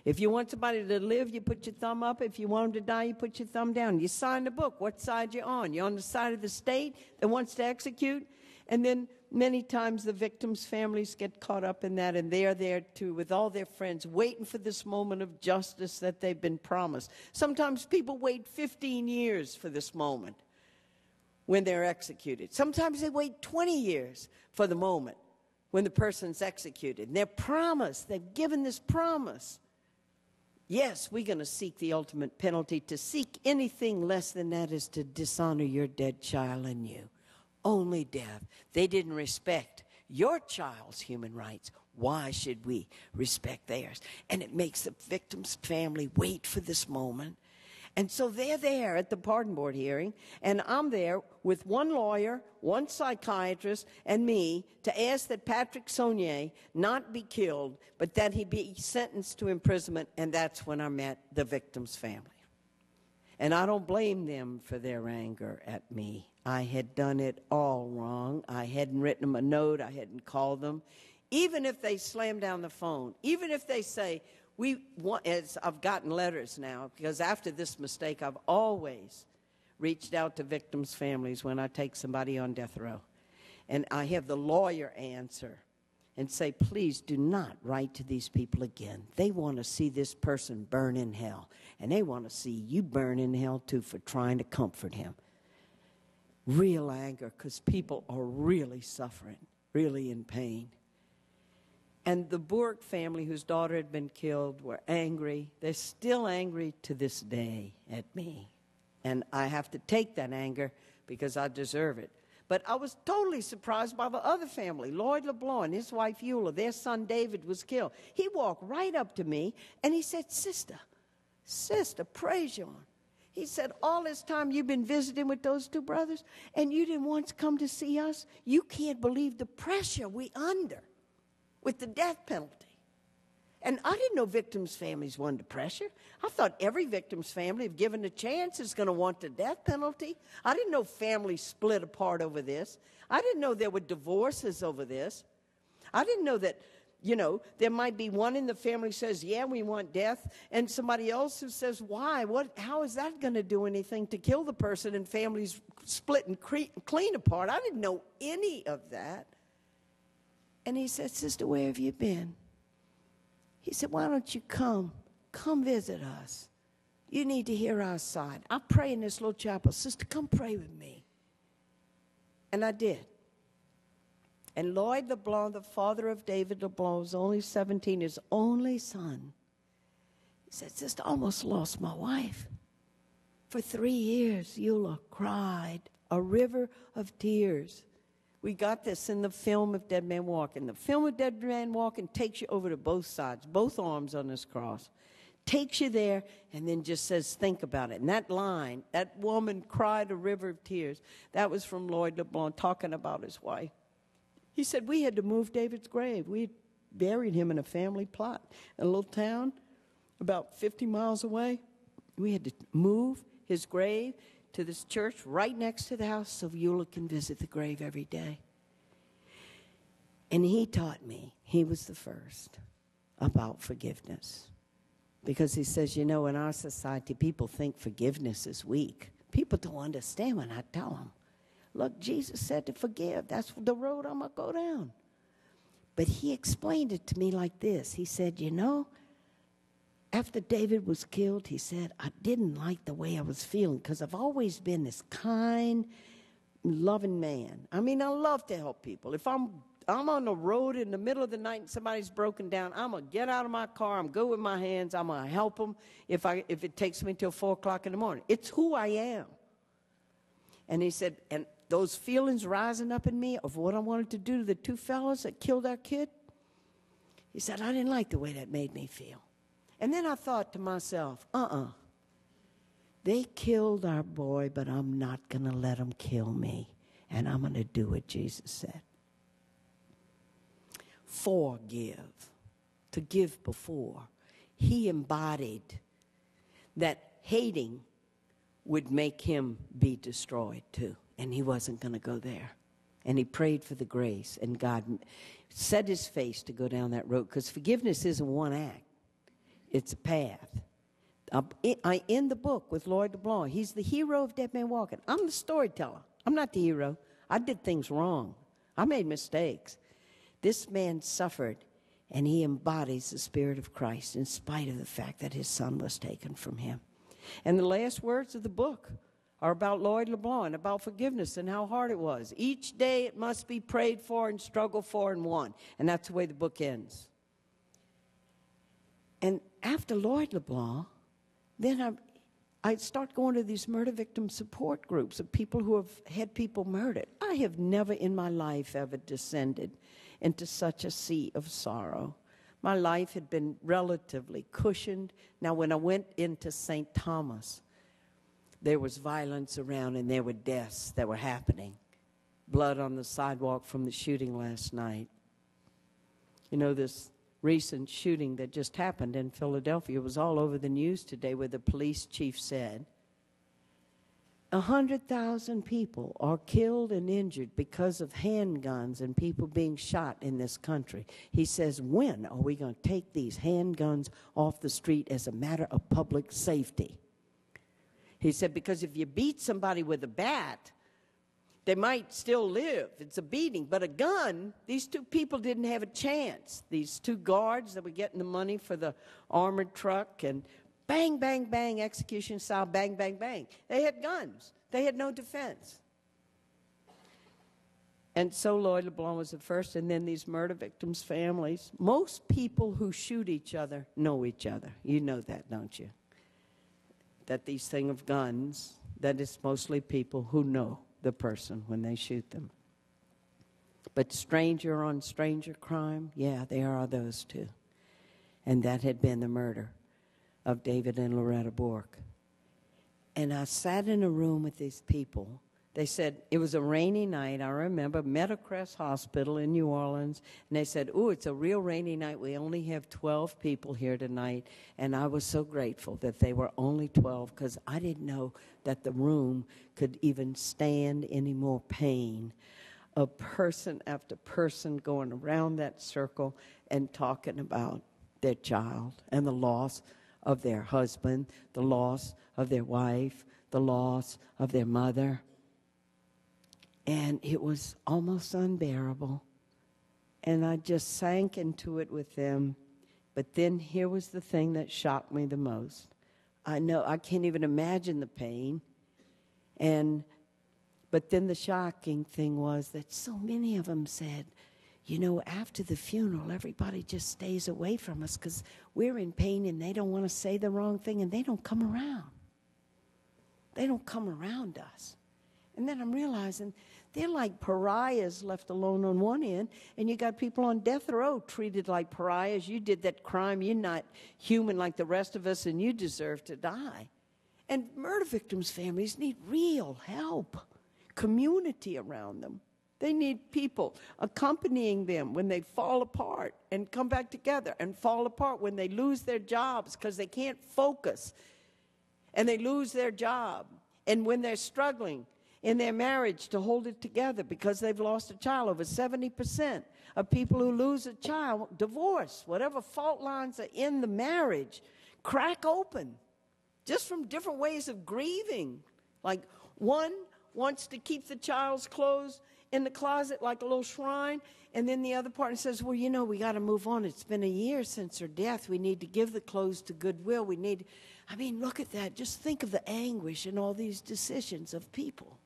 If you want somebody to live, you put your thumb up. If you want them to die, you put your thumb down. You sign the book. What side you're on? You're on the side of the state that wants to execute. And then many times the victims' families get caught up in that, and they're there too with all their friends waiting for this moment of justice that they've been promised. Sometimes people wait 15 years for this moment when they're executed. Sometimes they wait 20 years for the moment when the person's executed. And they're promised, they've given this promise. Yes, we're going to seek the ultimate penalty. To seek anything less than that is to dishonor your dead child and you. Only death. They didn't respect your child's human rights. Why should we respect theirs? And it makes the victim's family wait for this moment. And so they're there at the pardon board hearing, and I'm there with one lawyer, one psychiatrist, and me to ask that Patrick Saunier not be killed, but that he be sentenced to imprisonment, and that's when I met the victim's family. And I don't blame them for their anger at me. I had done it all wrong. I hadn't written them a note. I hadn't called them. Even if they slam down the phone, even if they say, as I've gotten letters now, because after this mistake, I've always reached out to victims' families when I take somebody on death row. And I have the lawyer answer and say, please do not write to these people again. They want to see this person burn in hell. And they want to see you burn in hell, too, for trying to comfort him. Real anger, because people are really suffering, really in pain. And the Bourke family, whose daughter had been killed, were angry. They're still angry to this day at me. And I have to take that anger because I deserve it. But I was totally surprised by the other family. Lloyd LeBlanc and his wife Eula, their son David was killed. He walked right up to me and he said, Sister Prejean. He said, all this time you've been visiting with those 2 brothers and you didn't once come to see us? You can't believe the pressure we under with the death penalty. And I didn't know victims' families wanted the pressure. I thought every victim's family, if given a chance, is going to want the death penalty. I didn't know families split apart over this. I didn't know there were divorces over this. I didn't know that, there might be one in the family says, yeah, we want death, and somebody else who says, why? How is that going to do anything to kill the person, and families split and clean apart? I didn't know any of that. And he said, Sister, where have you been? He said, why don't you come visit us? You need to hear our side. I pray in this little chapel. Sister, come pray with me. And I did. And Lloyd LeBlanc, the father of David LeBlanc, was only 17, his only son. He said, "Sister, I almost lost my wife. For 3 years, Eula cried a river of tears." We got this in the film of Dead Man Walking. The film of Dead Man Walking takes you over to both sides, both arms on this cross. Takes you there and then just says, think about it. And that line, that woman cried a river of tears, that was from Lloyd LeBlanc talking about his wife. He said, we had to move David's grave. We had buried him in a family plot in a little town about 50 miles away. We had to move his grave to this church right next to the house so Eula can visit the grave every day. And he taught me, he was the first, about forgiveness. Because he says, you know, in our society, people think forgiveness is weak. People don't understand when I tell them, look, Jesus said to forgive. That's the road I'm going to go down. But he explained it to me like this. He said, you know, after David was killed, he said, I didn't like the way I was feeling because I've always been this kind, loving man. I mean, I love to help people. If I'm on the road in the middle of the night and somebody's broken down, I'm going to get out of my car, I'm going to go with my hands, I'm going to help them if it takes me until 4 o'clock in the morning. It's who I am. And he said, and those feelings rising up in me of what I wanted to do to the 2 fellas that killed our kid, he said, I didn't like the way that made me feel. And then I thought to myself, they killed our boy, but I'm not going to let them kill me. And I'm going to do what Jesus said. Forgive, to give before. He embodied that hating would make him be destroyed too. And he wasn't going to go there. And he prayed for the grace. And God set his face to go down that road. Because forgiveness isn't one act. It's a path. I end the book with Lloyd LeBlanc. He's the hero of Dead Man Walking. I'm the storyteller. I'm not the hero. I did things wrong. I made mistakes. This man suffered, and he embodies the Spirit of Christ in spite of the fact that his son was taken from him. And the last words of the book are about Lloyd LeBlanc and about forgiveness and how hard it was. Each day it must be prayed for and struggled for and won. And that's the way the book ends. And after Lloyd LeBlanc, then I start going to these murder victim support groups of people who have had people murdered. I have never in my life ever descended into such a sea of sorrow. My life had been relatively cushioned. Now, when I went into St. Thomas, there was violence around and there were deaths that were happening. Blood on the sidewalk from the shooting last night. You know, this recent shooting that just happened in Philadelphia was all over the news today, where the police chief said 100,000 people are killed and injured because of handguns and people being shot in this country. He says, when are we going to take these handguns off the street as a matter of public safety? He said, because if you beat somebody with a bat, they might still live. It's a beating. But a gun, these 2 people didn't have a chance. These 2 guards that were getting the money for the armored truck, and bang, bang, bang, execution style, bang, bang, bang. They had guns. They had no defense. And so Lloyd LeBlanc was the first, and then these murder victims' families. Most people who shoot each other know each other. You know that, don't you? That these thing of guns, that it's mostly people who know the person when they shoot them. But stranger on stranger crime, yeah, there are those too. And that had been the murder of David and Loretta Bork. And I sat in a room with these people. They said, it was a rainy night, I remember, Meadowcrest Hospital in New Orleans. And they said, ooh, it's a real rainy night. We only have 12 people here tonight. And I was so grateful that they were only 12 because I didn't know that the room could even stand any more pain of person after person going around that circle and talking about their child and the loss of their husband, the loss of their wife, the loss of their mother. And it was almost unbearable. And I just sank into it with them. But then here was the thing that shocked me the most. I know I can't even imagine the pain. And But then the shocking thing was that so many of them said, after the funeral, everybody just stays away from us because we're in pain and they don't want to say the wrong thing and they don't come around. They don't come around us. And then I'm realizing they're like pariahs left alone on one end, and you got people on death row treated like pariahs. You did that crime. You're not human like the rest of us, and you deserve to die. And murder victims' families need real help, community around them. They need people accompanying them when they fall apart and come back together, and fall apart when they lose their jobs because they can't focus and they lose their job, and when they're struggling in their marriage to hold it together because they've lost a child. Over 70% of people who lose a child, divorce, whatever fault lines are in the marriage, crack open just from different ways of grieving. Like one wants to keep the child's clothes in the closet like a little shrine, and then the other partner says, well, we got to move on. It's been a year since her death. We need to give the clothes to Goodwill. Look at that. Just think of the anguish in all these decisions of people.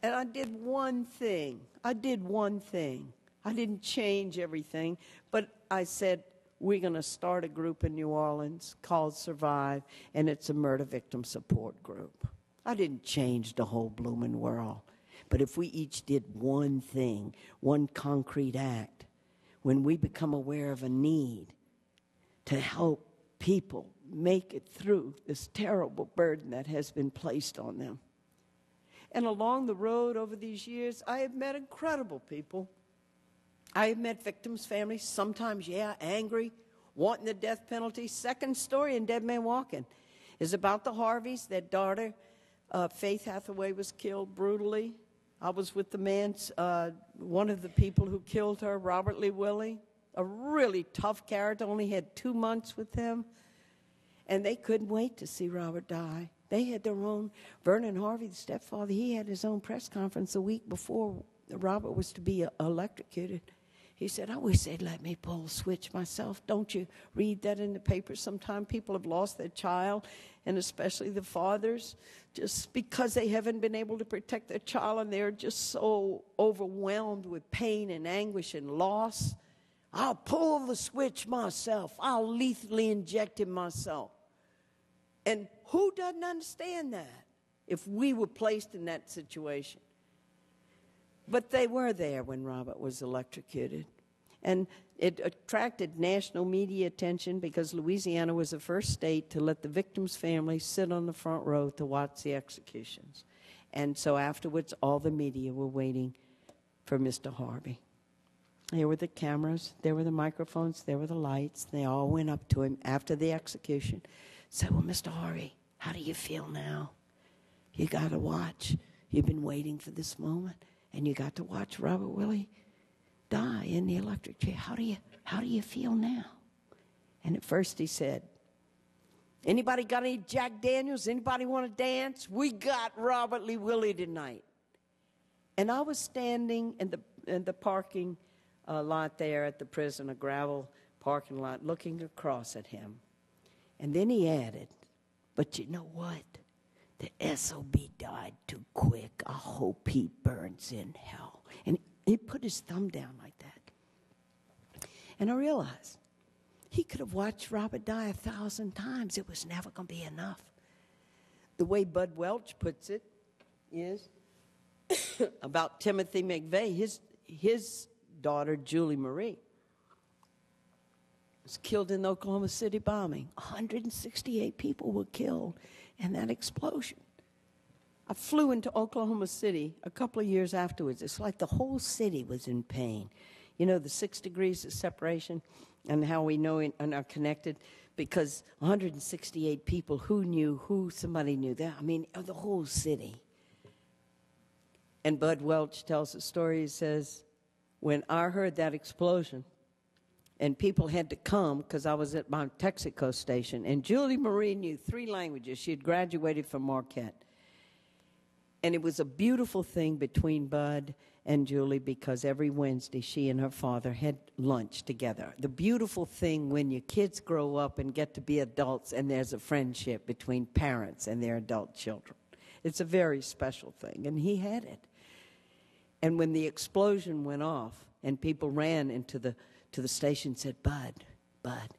And I did one thing. I didn't change everything, but I said, we're going to start a group in New Orleans called Survive, and it's a murder victim support group. I didn't change the whole blooming world. But if we each did one thing, one concrete act, when we become aware of a need to help people make it through this terrible burden that has been placed on them. And along the road over these years, I have met incredible people. I have met victims' families, sometimes, angry, wanting the death penalty. Second story in Dead Man Walking is about the Harveys. Their daughter, Faith Hathaway, was killed brutally. I was with the man, one of the people who killed her, Robert Lee Willie, a really tough character, only had 2 months with him. And they couldn't wait to see Robert die. They had their own, Vernon Harvey, the stepfather, he had his own press conference a week before Robert was to be electrocuted. He said, I wish they'd let me pull a switch myself. Don't you read that in the paper? Sometimes people have lost their child, and especially the fathers, just because they haven't been able to protect their child, and they're just so overwhelmed with pain and anguish and loss. I'll pull the switch myself. I'll lethally inject him myself. And who doesn't understand that if we were placed in that situation? But they were there when Robert was electrocuted. And it attracted national media attention because Louisiana was the first state to let the victim's family sit on the front row to watch the executions. And so afterwards, all the media were waiting for Mr. Harvey. There were the cameras, there were the microphones, there were the lights. They all went up to him after the execution. Said, well, Mr. Harvey, how do you feel now? You got to watch. You've been waiting for this moment, and you got to watch Robert Willie die in the electric chair. How do you feel now? And at first he said, anybody got any Jack Daniels? Anybody want to dance? We got Robert Lee Willie tonight. And I was standing in the parking lot there at the prison, a gravel parking lot, looking across at him. And then he added, but you know what? The SOB died too quick. I hope he burns in hell. And he put his thumb down like that. And I realized he could have watched Robert die 1,000 times. It was never going to be enough. The way Bud Welch puts it is about Timothy McVeigh, his daughter, Julie Marie, was killed in the Oklahoma City bombing. 168 people were killed in that explosion. I flew into Oklahoma City a couple of years afterwards. It's like the whole city was in pain. You know, the 6 degrees of separation and how we know and are connected, because 168 people, who knew who, somebody knew that. I mean, the whole city. And Bud Welch tells a story. He says, when I heard that explosion, and people had to come because I was at my Texaco station, and Julie Marie knew 3 languages. She had graduated from Marquette. And it was a beautiful thing between Bud and Julie, because every Wednesday she and her father had lunch together. The beautiful thing when your kids grow up and get to be adults and there's a friendship between parents and their adult children. It's a very special thing, and he had it. And when the explosion went off and people ran into the station and said, Bud,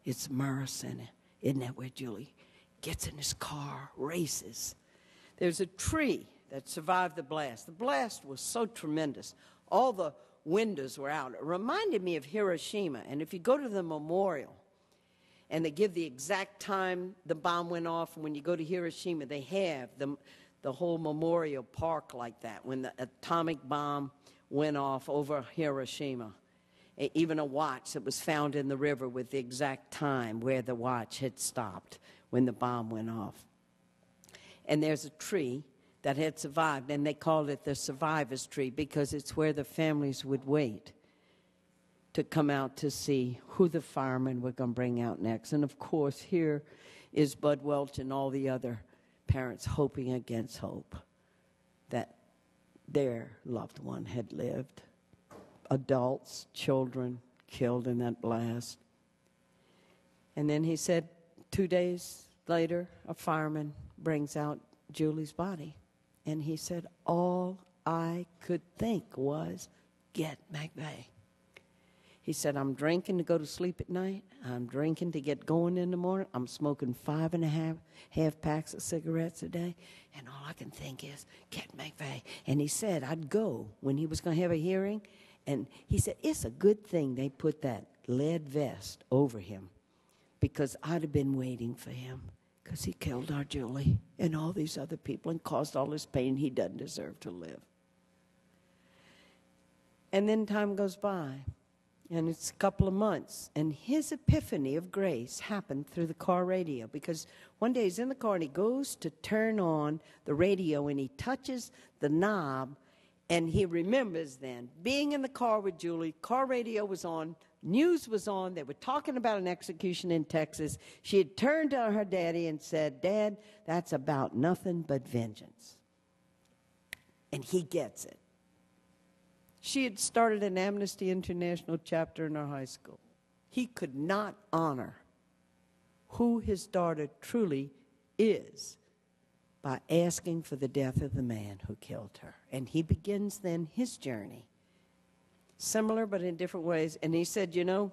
it's Murrah Center. Isn't that where Julie gets in his car, races? There's a tree that survived the blast. The blast was so tremendous. All the windows were out. It reminded me of Hiroshima. And if you go to the memorial, and they give the exact time the bomb went off, and when you go to Hiroshima, they have the whole memorial park like that, when the atomic bomb went off over Hiroshima. Even a watch that was found in the river with the exact time where the watch had stopped when the bomb went off. And there's a tree that had survived, and they called it the survivor's tree because it's where the families would wait to come out to see who the firemen were going to bring out next. And, of course, here is Bud Welch and all the other parents hoping against hope that their loved one had lived. Adults, children killed in that blast. And then he said 2 days later, a fireman brings out Julie's body. And he said, all I could think was, get McVeigh. He said, I'm drinking to go to sleep at night. I'm drinking to get going in the morning. I'm smoking 5.5 half packs of cigarettes a day. And all I can think is, get McVeigh. And he said, I'd go when he was going to have a hearing. And he said, it's a good thing they put that lead vest over him because I'd have been waiting for him because he killed our Julie and all these other people and caused all this pain. He doesn't deserve to live. And then time goes by. And it's a couple of months, and his epiphany of grace happened through the car radio because one day he's in the car and he goes to turn on the radio and he touches the knob and he remembers then being in the car with Julie, car radio was on, news was on, they were talking about an execution in Texas. She had turned to her daddy and said, Dad, that's about nothing but vengeance. And he gets it. She had started an Amnesty International chapter in our high school. He could not honor who his daughter truly is by asking for the death of the man who killed her. And he begins then his journey, similar but in different ways. And he said, you know,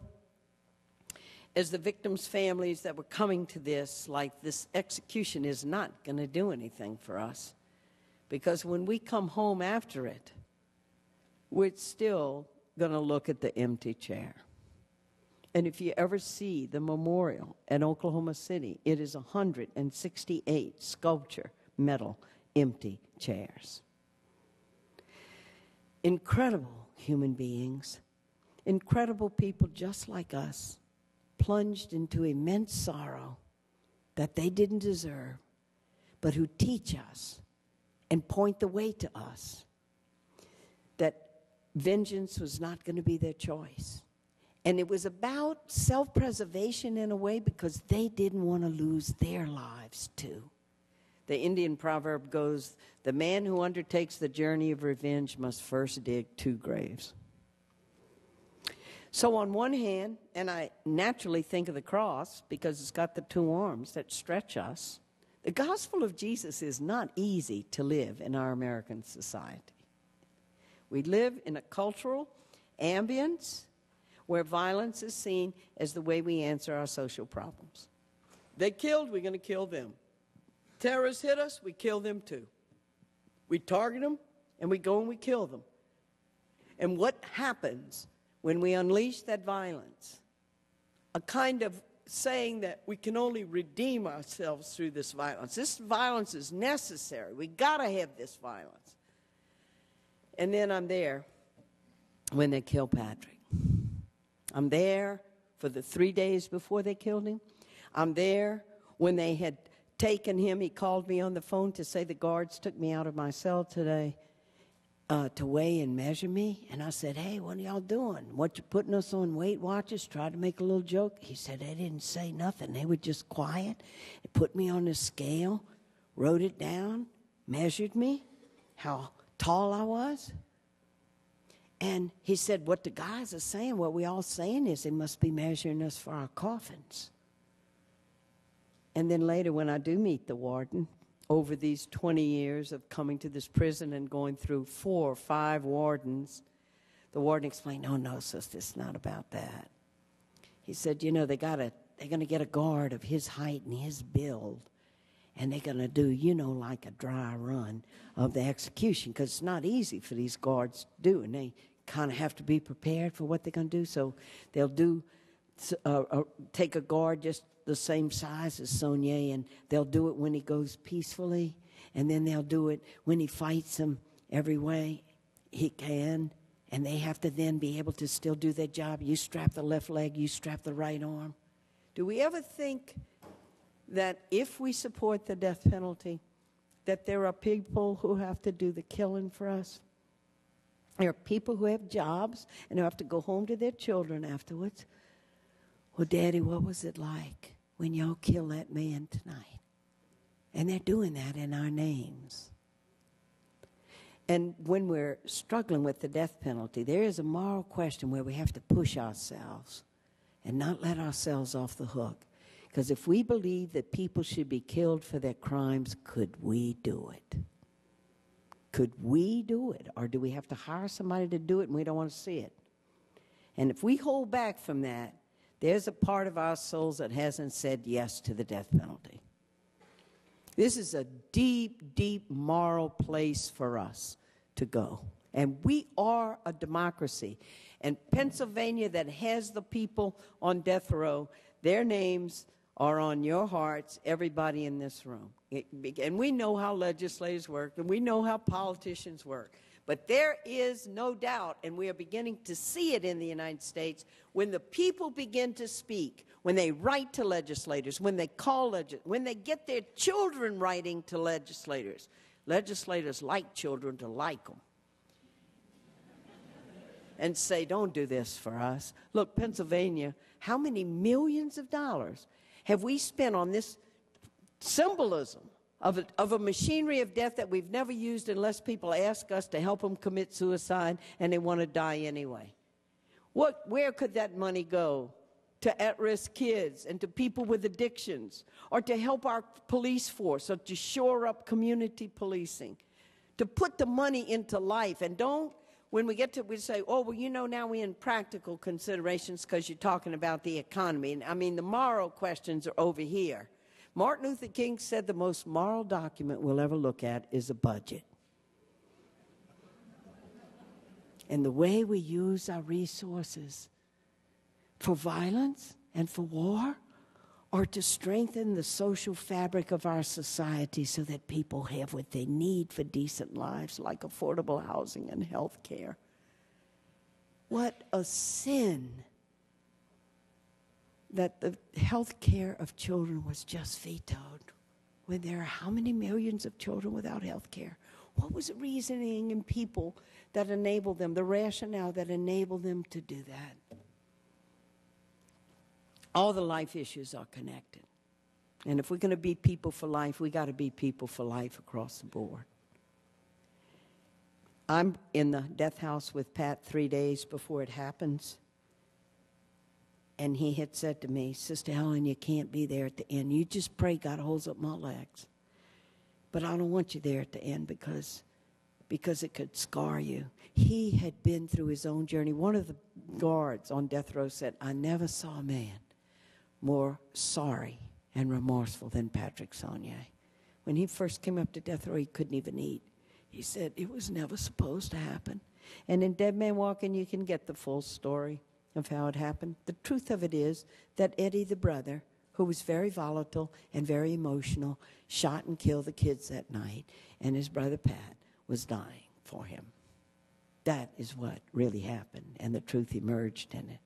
as the victims' families that were coming to this, like this execution is not going to do anything for us because when we come home after it, we're still going to look at the empty chair. And if you ever see the memorial at Oklahoma City, it is 168 sculpture, metal, empty chairs. Incredible human beings, incredible people just like us, plunged into immense sorrow that they didn't deserve, but who teach us and point the way to us that vengeance was not going to be their choice. And it was about self-preservation in a way because they didn't want to lose their lives too. The Indian proverb goes, the man who undertakes the journey of revenge must first dig 2 graves. So on one hand, and I naturally think of the cross because it's got the 2 arms that stretch us, the gospel of Jesus is not easy to live in our American society. We live in a cultural ambience where violence is seen as the way we answer our social problems. They killed, we're going to kill them. Terrorists hit us, we kill them too. We target them, and we go and we kill them. And what happens when we unleash that violence? A kind of saying that we can only redeem ourselves through this violence. This violence is necessary. We got to have this violence. And then I'm there when they kill Patrick. I'm there for the 3 days before they killed him. I'm there when they had taken him. He called me on the phone to say the guards took me out of my cell today to weigh and measure me. And I said, hey, what are y'all doing? What, you putting us on Weight Watchers? Tried to make a little joke. He said, they didn't say nothing. They were just quiet. They put me on the scale, wrote it down, measured me, how tall I was. And he said, what the guys are saying, what we all saying is they must be measuring us for our coffins. And then later when I do meet the warden over these 20 years of coming to this prison and going through 4 or 5 wardens. The warden explained, no, sister, it's not about that. He said, you know, they're going to get a guard of his height and his build, and they're going to do, you know, like a dry run of the execution, because it's not easy for these guards to do, and they kind of have to be prepared for what they're going to do. So they'll take a guard just the same size as Sonia, and they'll do it when he goes peacefully, and then they'll do it when he fights them every way he can, and they have to then be able to still do their job. You strap the left leg, you strap the right arm. Do we ever think that if we support the death penalty, that there are people who have to do the killing for us? There are people who have jobs and who have to go home to their children afterwards. Well, Daddy, what was it like when y'all killed that man tonight? And they're doing that in our names. And when we're struggling with the death penalty, there is a moral question where we have to push ourselves and not let ourselves off the hook. Because if we believe that people should be killed for their crimes, could we do it? Could we do it? Or do we have to hire somebody to do it and we don't want to see it? And if we hold back from that, there's a part of our souls that hasn't said yes to the death penalty. This is a deep, deep moral place for us to go. And we are a democracy. And Pennsylvania, that has the people on death row, their names are on your hearts, everybody in this room. And we know how legislators work, and we know how politicians work. But there is no doubt, and we are beginning to see it in the United States, when the people begin to speak, when they write to legislators, when they when they get their children writing to legislators. Legislators like children to like them. And say, don't do this for us. Look, Pennsylvania, how many millions of dollars have we spent on this symbolism of a machinery of death that we've never used unless people ask us to help them commit suicide and they want to die anyway? Where could that money go? To at-risk kids and to people with addictions, or to help our police force, or to shore up community policing, to put the money into life. And don't, when we get to, we say, oh, well, you know, now we're in practical considerations because you're talking about the economy. And I mean, the moral questions are over here. Martin Luther King said the most moral document we'll ever look at is a budget. And the way we use our resources for violence and for war, or to strengthen the social fabric of our society so that people have what they need for decent lives, like affordable housing and health care. What a sin that the health care of children was just vetoed, when there are how many millions of children without health care? What was the reasoning in people that enabled them, the rationale that enabled them to do that? All the life issues are connected. And if we're going to be people for life, we got to be people for life across the board. I'm in the death house with Pat 3 days before it happens. And he had said to me, Sister Helen, you can't be there at the end. You just pray God holds up my legs. But I don't want you there at the end because it could scar you. He had been through his own journey. One of the guards on death row said, I never saw a man more sorry and remorseful than Patrick Sonnier. When he first came up to death row, he couldn't even eat. He said, it was never supposed to happen. And in Dead Man Walking, you can get the full story of how it happened. The truth of it is that Eddie, the brother, who was very volatile and very emotional, shot and killed the kids that night, and his brother Pat was dying for him. That is what really happened, and the truth emerged in it.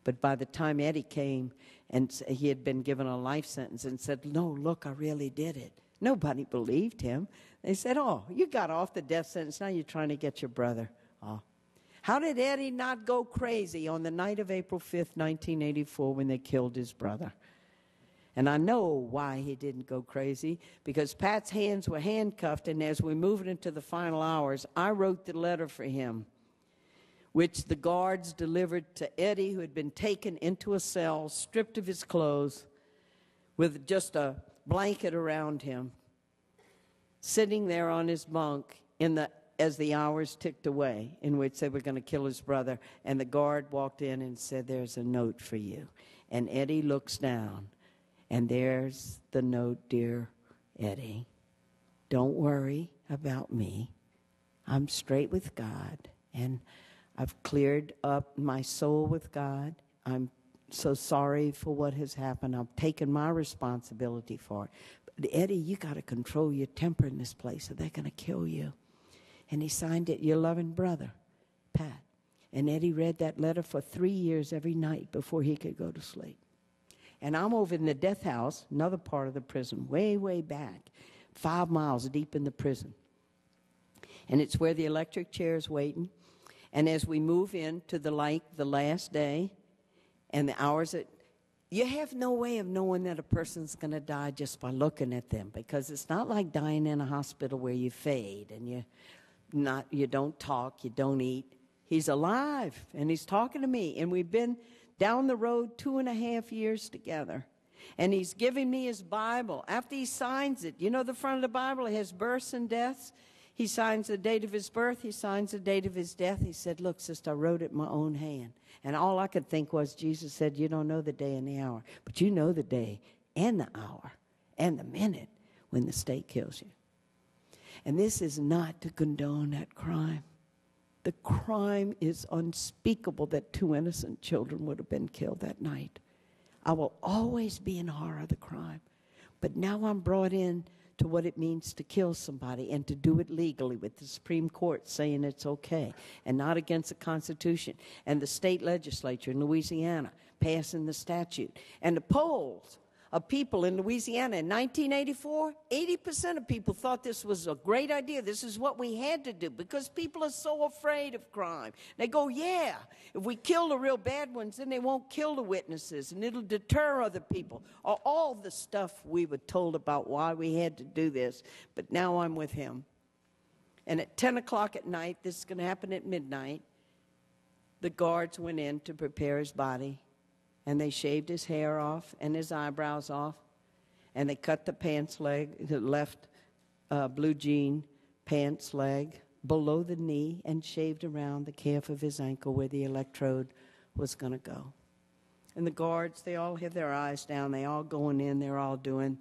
But by the time Eddie came and he had been given a life sentence and said, no, look, I really did it, nobody believed him. They said, oh, you got off the death sentence, now you're trying to get your brother off. How did Eddie not go crazy on the night of April 5th, 1984, when they killed his brother? And I know why he didn't go crazy, because Pat's hands were handcuffed, and as we moved into the final hours, I wrote the letter for him, which the guards delivered to Eddie, who had been taken into a cell, stripped of his clothes, with just a blanket around him. sitting there on his bunk as the hours ticked away in which they were going to kill his brother, and the guard walked in and said, "There's a note for you." And Eddie looks down, and there's the note: "Dear Eddie, don't worry about me. I'm straight with God, and I've cleared up my soul with God. I'm so sorry for what has happened. I've taken my responsibility for it. But Eddie, you got to control your temper in this place, or they're going to kill you." And he signed it, "Your loving brother, Pat." And Eddie read that letter for 3 years every night before he could go to sleep. And I'm over in the death house, another part of the prison, way, way back, 5 miles deep in the prison. And it's where the electric chair is waiting. And as we move into the last day and the hours that you have no way of knowing that a person's going to die just by looking at them, because it's not like dying in a hospital where you fade and you don't talk, you don't eat. He's alive, and he's talking to me, and we've been down the road 2.5 years together. And he's giving me his Bible. After he signs it, you know the front of the Bible, it has births and deaths. He signs the date of his birth. He signs the date of his death. He said, "Look, sister, I wrote it in my own hand." And all I could think was, Jesus said, "You don't know the day and the hour, but you know the day and the hour and the minute when the state kills you." And this is not to condone that crime. The crime is unspeakable that 2 innocent children would have been killed that night. I will always be in horror of the crime. But now I'm brought in to what it means to kill somebody and to do it legally, with the Supreme Court saying it's okay and not against the Constitution, and the state legislature in Louisiana passing the statute, and the polls of people in Louisiana in 1984, 80% of people thought this was a great idea. This is what we had to do because people are so afraid of crime. They go, yeah, if we kill the real bad ones, then they won't kill the witnesses, and it'll deter other people. Or all the stuff we were told about why we had to do this. But now I'm with him. And at 10 o'clock at night, this is going to happen at midnight, the guards went in to prepare his body. And they shaved his hair off and his eyebrows off. And they cut the pants leg, the left blue jean pants leg below the knee, and shaved around the calf of his ankle where the electrode was going to go. And the guards, they all have their eyes down. They all going in. They're all doing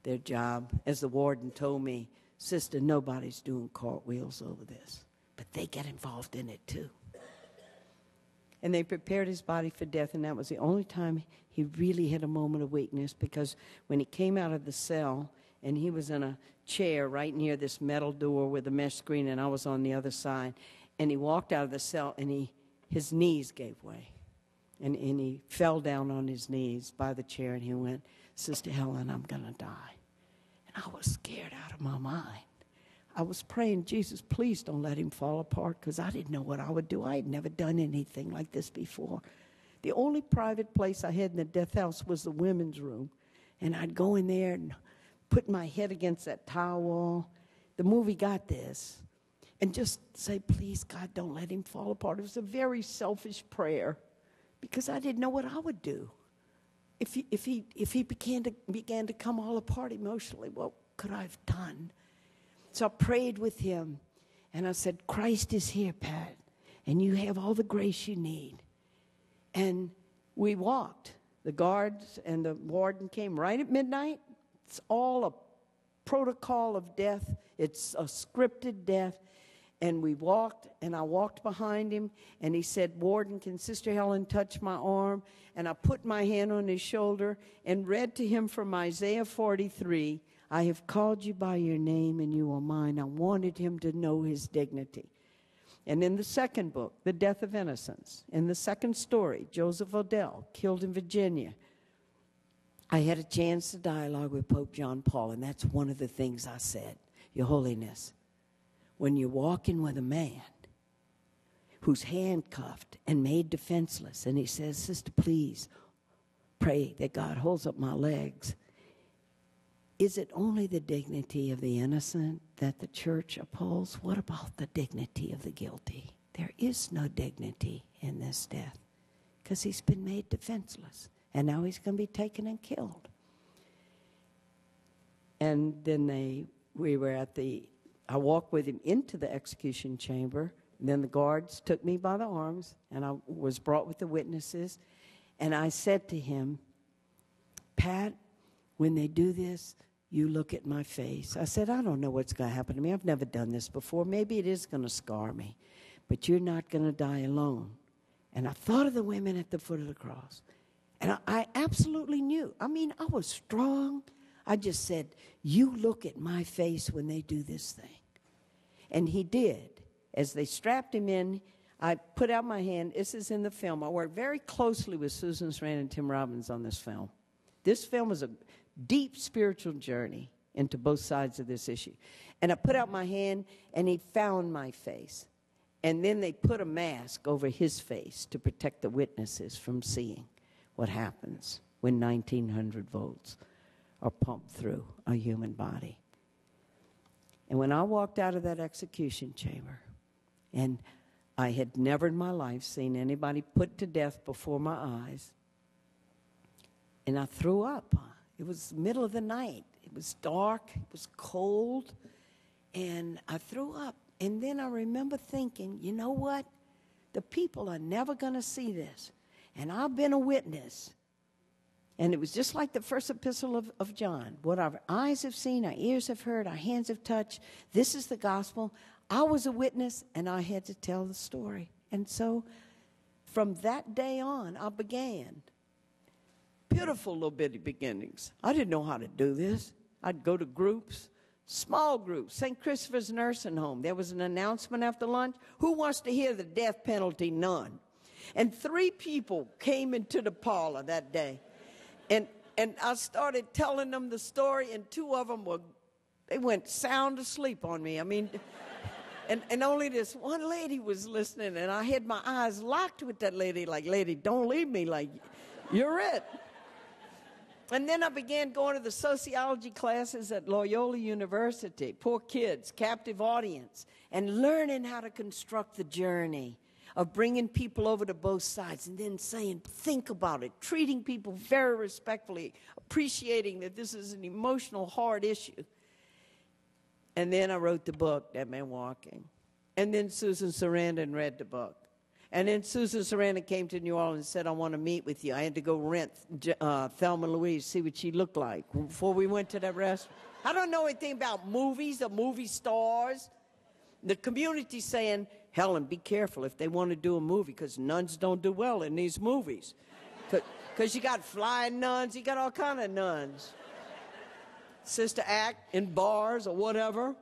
their job. As the warden told me, "Sister, nobody's doing cartwheels over this." But they get involved in it too. And they prepared his body for death, and that was the only time he really had a moment of weakness, because when he came out of the cell, and he was in a chair right near this metal door with a mesh screen, and I was on the other side, and he walked out of the cell, and his knees gave way. And he fell down on his knees by the chair, and he went, "Sister Helen, I'm going to die." And I was scared out of my mind. I was praying, Jesus, please don't let him fall apart, because I didn't know what I would do. I had never done anything like this before. The only private place I had in the death house was the women's room. And I'd go in there and put my head against that tile wall. The movie got this. And just say, please, God, don't let him fall apart. It was a very selfish prayer, because I didn't know what I would do. If he began to come all apart emotionally, what could I have done? So I prayed with him, and I said, Christ is here, Pat, and you have all the grace you need. And we walked. The guards and the warden came right at midnight. It's all a protocol of death. It's a scripted death. And we walked, and I walked behind him, and he said, "Warden, can Sister Helen touch my arm?" And I put my hand on his shoulder and read to him from Isaiah 43, "I have called you by your name, and you are mine." I wanted him to know his dignity. And in the second book, The Death of Innocence, in the second story, Joseph Odell, killed in Virginia, I had a chance to dialogue with Pope John Paul, and that's one of the things I said. Your Holiness, when you're walking with a man who's handcuffed and made defenseless, and he says, "Sister, please pray that God holds up my legs," is it only the dignity of the innocent that the church upholds? What about the dignity of the guilty? There is no dignity in this death, because he's been made defenseless, and now he's going to be taken and killed. And then they I walked with him into the execution chamber, and then the guards took me by the arms, and I was brought with the witnesses, and I said to him, Pat, when they do this, you look at my face. I said, I don't know what's going to happen to me. I've never done this before. Maybe it is going to scar me, but you're not going to die alone. And I thought of the women at the foot of the cross, and I absolutely knew. I mean, I was strong. I just said, you look at my face when they do this thing. And he did. As they strapped him in, I put out my hand. This is in the film. I worked very closely with Susan Sarandon and Tim Robbins on this film. This film is a deep spiritual journey into both sides of this issue. And I put out my hand, and he found my face. And then they put a mask over his face to protect the witnesses from seeing what happens when 1,900 volts are pumped through a human body. And when I walked out of that execution chamber, and I had never in my life seen anybody put to death before my eyes, and I threw up. It was the middle of the night. It was dark. It was cold. And I threw up. And then I remember thinking, you know what? The people are never going to see this. And I've been a witness. And it was just like the first epistle of John. What our eyes have seen, our ears have heard, our hands have touched. This is the gospel. I was a witness, and I had to tell the story. And so from that day on, I began. Pitiful little bitty beginnings. I didn't know how to do this. I'd go to groups, small groups, St. Christopher's Nursing Home. There was an announcement after lunch. Who wants to hear the death penalty? None. And 3 people came into the parlor that day. And I started telling them the story, and 2 of them they went sound asleep on me. I mean, and only this one lady was listening, and I had my eyes locked with that lady, like, lady, don't leave me, like, you're it. And then I began going to the sociology classes at Loyola University, poor kids, captive audience, and learning how to construct the journey of bringing people over to both sides and then saying, think about it, treating people very respectfully, appreciating that this is an emotional, hard issue. And then I wrote the book, Dead Man Walking. And then Susan Sarandon read the book. And then Susan Sarandon came to New Orleans and said, I want to meet with you. I had to go rent Thelma Louise, see what she looked like before we went to that restaurant. I don't know anything about movies or movie stars. The community's saying, Helen, be careful if they want to do a movie, because nuns don't do well in these movies. Because you got flying nuns, you got all kind of nuns. Sister Act in bars or whatever.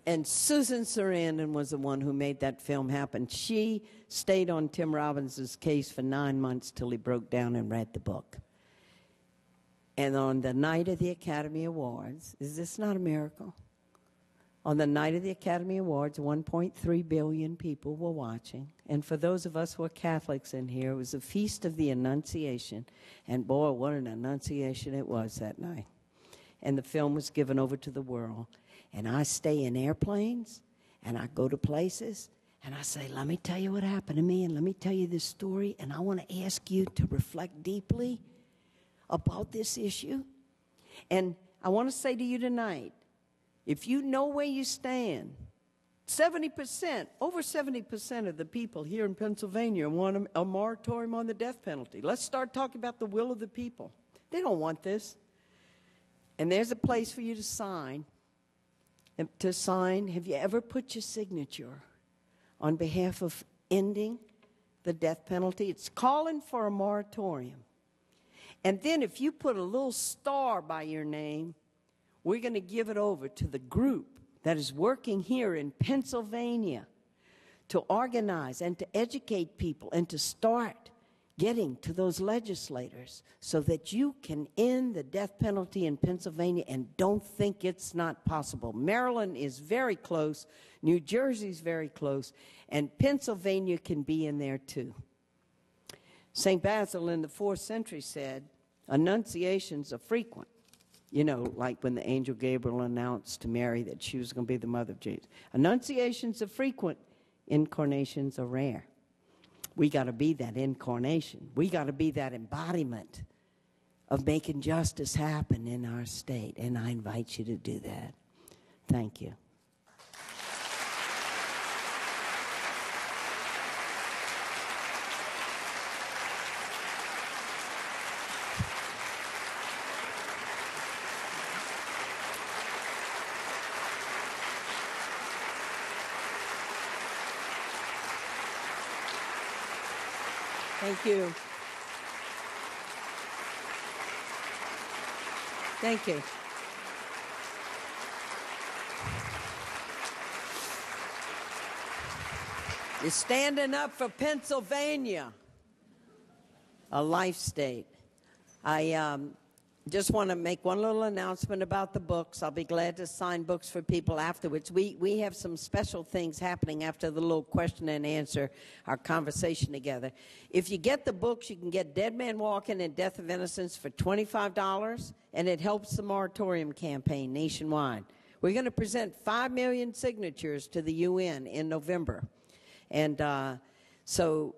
And Susan Sarandon was the one who made that film happen. She stayed on Tim Robbins' case for 9 months till he broke down and read the book. And on the night of the Academy Awards, is this not a miracle? On the night of the Academy Awards, 1.3 billion people were watching. And for those of us who are Catholics in here, it was a feast of the Annunciation. And boy, what an Annunciation it was that night. And the film was given over to the world. And I stay in airplanes, and I go to places, and I say, let me tell you what happened to me, and let me tell you this story, and I want to ask you to reflect deeply about this issue. And I want to say to you tonight, if you know where you stand, 70%, over 70% of the people here in Pennsylvania want a moratorium on the death penalty. Let's start talking about the will of the people. They don't want this. And there's a place for you to sign. Have you ever put your signature on behalf of ending the death penalty? It's calling for a moratorium. And then if you put a little star by your name, we're going to give it over to the group that is working here in Pennsylvania to organize and to educate people and to start getting to those legislators so that you can end the death penalty in Pennsylvania, and don't think it's not possible. Maryland is very close, New Jersey's very close, and Pennsylvania can be in there too. St. Basil in the 4th century said, annunciations are frequent. You know, like when the angel Gabriel announced to Mary that she was going to be the mother of Jesus. Annunciations are frequent, incarnations are rare. We got to be that incarnation. We got to be that embodiment of making justice happen in our state, and I invite you to do that. Thank you. Thank you. Thank you. You're standing up for Pennsylvania, a life state. I just want to make one little announcement about the books. I'll be glad to sign books for people afterwards. We have some special things happening after the little question and answer, our conversation together. If you get the books, you can get Dead Man Walking and Death of Innocence for $25, and it helps the moratorium campaign nationwide. We're going to present 5 million signatures to the UN in November. And so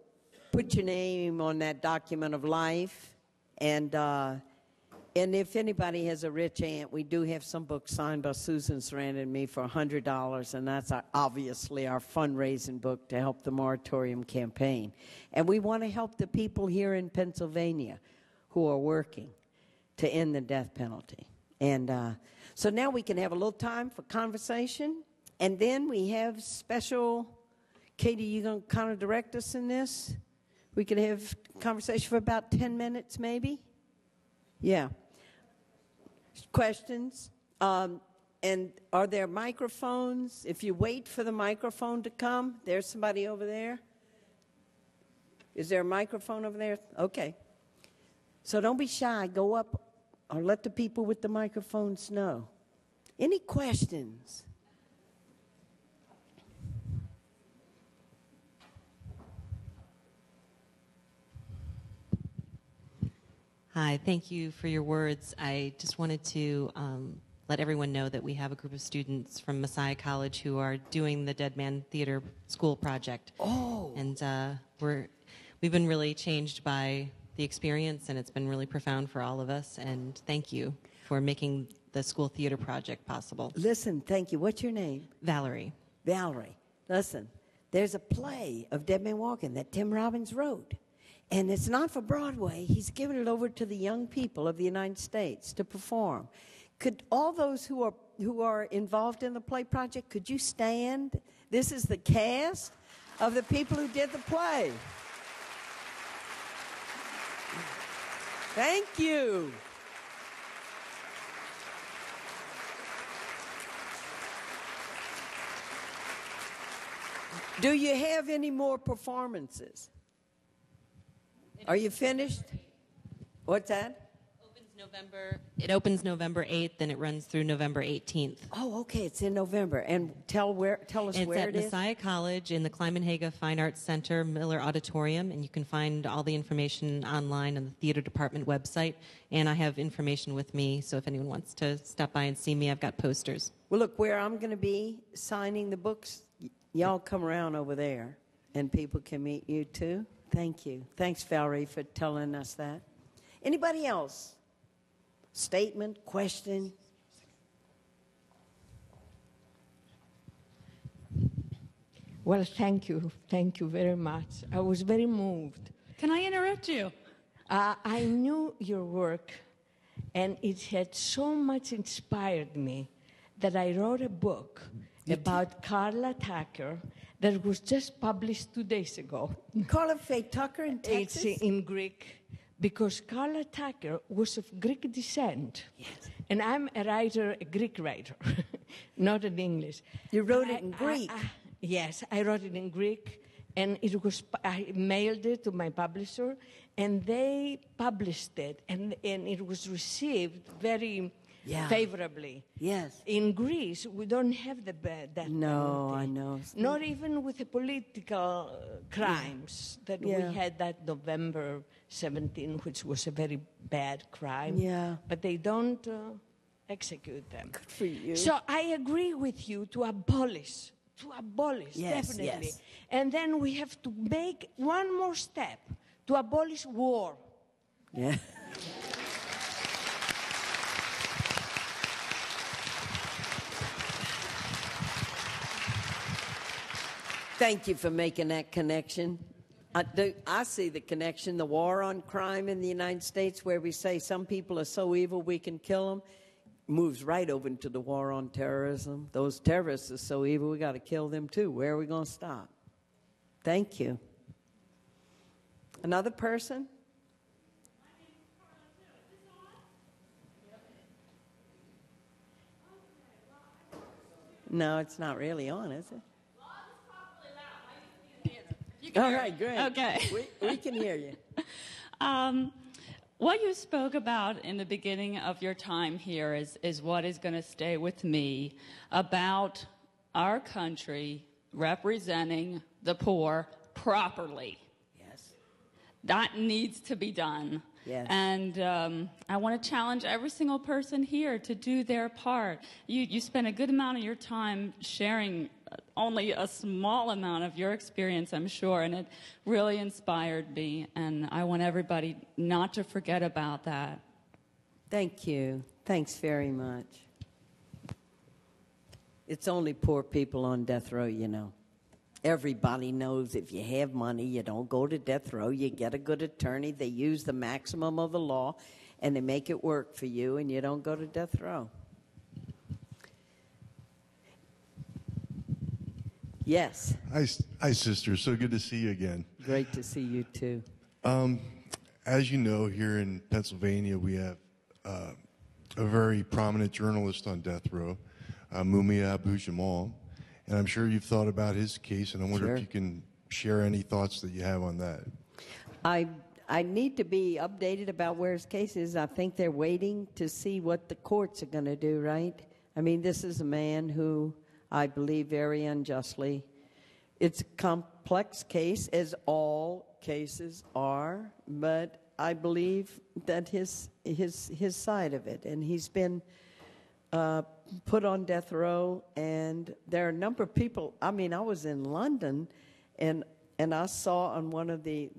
put your name on that document of life, and if anybody has a rich aunt, we do have some books signed by Susan Sarandon and me for $100, and that's obviously our fundraising book to help the moratorium campaign. And we want to help the people here in Pennsylvania who are working to end the death penalty. And so now we can have a little time for conversation, and then we have special, Katie, you going to kind of direct us in this? We could have conversation for about 10 minutes maybe? Yeah. Questions? And are there microphones? If you wait for the microphone to come, there's somebody over there. Is there a microphone over there? Okay. So don't be shy. Go up or let the people with the microphones know. Any questions? Hi, thank you for your words. I just wanted to let everyone know that we have a group of students from Messiah College who are doing the Dead Man Theater School project. Oh. And we've been really changed by the experience, and it's been really profound for all of us. And thank you for making the school theater project possible. Listen, thank you. What's your name? Valerie. Valerie. Listen, there's a play of Dead Man Walking that Tim Robbins wrote. And it's not for Broadway. He's given it over to the young people of the United States to perform. Could all those who are involved in the play project, could you stand? This is the cast of the people who did the play. Thank you. Do you have any more performances? Are you finished? What's that? It opens November 8th, and it runs through November 18th. Oh, okay. It's in November. And tell us where it is. It's at Messiah College in the Kleiman-Haga Fine Arts Center, Miller Auditorium, and you can find all the information online on the theater department website. And I have information with me, so if anyone wants to stop by and see me, I've got posters. Well, look, where I'm going to be signing the books, y'all come around over there, and people can meet you too. Thank you. Thanks, Valerie, for telling us that. Anybody else? Statement, question? Well, thank you. Thank you very much. I was very moved. Can I interrupt you? I knew your work, and it had so much inspired me that I wrote a book about Carla Tucker that was just published 2 days ago. Carla Faye Tucker in Texas? It's in Greek, because Carla Tucker was of Greek descent. Yes. And I'm a writer, a Greek writer, not in English. You wrote it in Greek? Yes, I wrote it in Greek, and I mailed it to my publisher, and they published it, and it was received very favorably. Yes. In Greece, we don't have the death penalty. No, I know. Not even with the political crimes that we had that November 17, which was a very bad crime. Yeah. But they don't execute them. Good for you. So I agree with you to abolish, Yes, definitely. yes. And then we have to make one more step to abolish war. Yeah. Thank you for making that connection. I see the connection, the war on crime in the United States, where we say some people are so evil we can kill them, moves right over into the war on terrorism. Those terrorists are so evil, we got to kill them too. Where are we going to stop? Thank you. Another person? No, it's not really on, is it? All right, great. Okay. We can hear you. What you spoke about in the beginning of your time here is what is going to stay with me about our country representing the poor properly. Yes. That needs to be done. Yes. And I want to challenge every single person here to do their part. You spend a good amount of your time sharing only a small amount of your experience, I'm sure, and it really inspired me. And I want everybody not to forget about that. Thank you. Thanks very much. It's only poor people on death row, you know. Everybody knows if you have money, you don't go to death row. You get a good attorney. They use the maximum of the law, and they make it work for you, and you don't go to death row. Yes. Hi, sister. So good to see you again. Great to see you, too. As you know, here in Pennsylvania, we have a very prominent journalist on death row, Mumia Abu-Jamal. And I'm sure you've thought about his case, and I wonder if you can share any thoughts that you have on that. I need to be updated about where his case is. I think they're waiting to see what the courts are going to do, right? I mean, this is a man who I believe very unjustly. It's a complex case, as all cases are, but I believe that his side of it, and he's been put on death row, and there are a number of people. I mean, I was in London, and I saw on one of the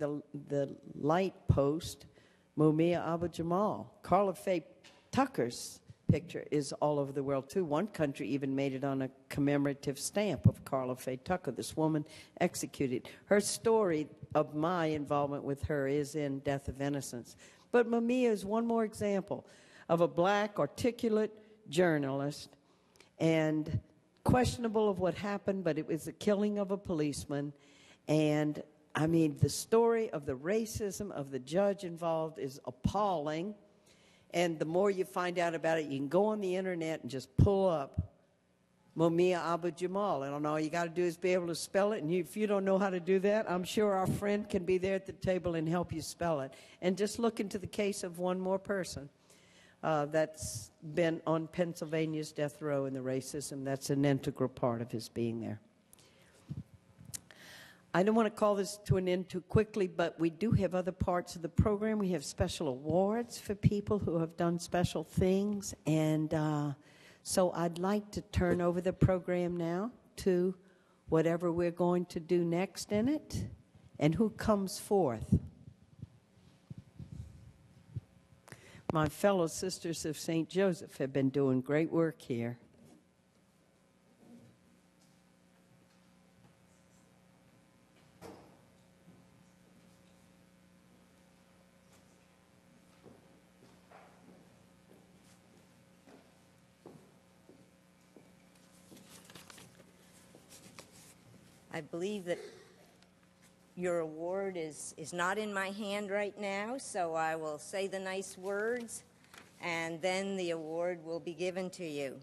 light posts, Mumia Abu-Jamal. Carla Faye Tucker's picture is all over the world, too. One country even made it on a commemorative stamp of Carla Faye Tucker, this woman executed. Her story of my involvement with her is in Death of Innocence. But Mumia is one more example of a black, articulate journalist, and questionable of what happened, but it was the killing of a policeman. And I mean, the story of the racism of the judge involved is appalling. And the more you find out about it, you can go on the internet and just pull up Mumia Abu-Jamal. And all you got to do is be able to spell it. And if you don't know how to do that, I'm sure our friend can be there at the table and help you spell it. And just look into the case of one more person that's been on Pennsylvania's death row, and the racism that's an integral part of his being there. I don't want to call this to an end too quickly, but we do have other parts of the program. We have special awards for people who have done special things. And so I'd like to turn over the program now to whatever we're going to do next in it. And who comes forth? My fellow Sisters of St. Joseph have been doing great work here. I believe that your award is not in my hand right now, so I will say the nice words, and then the award will be given to you.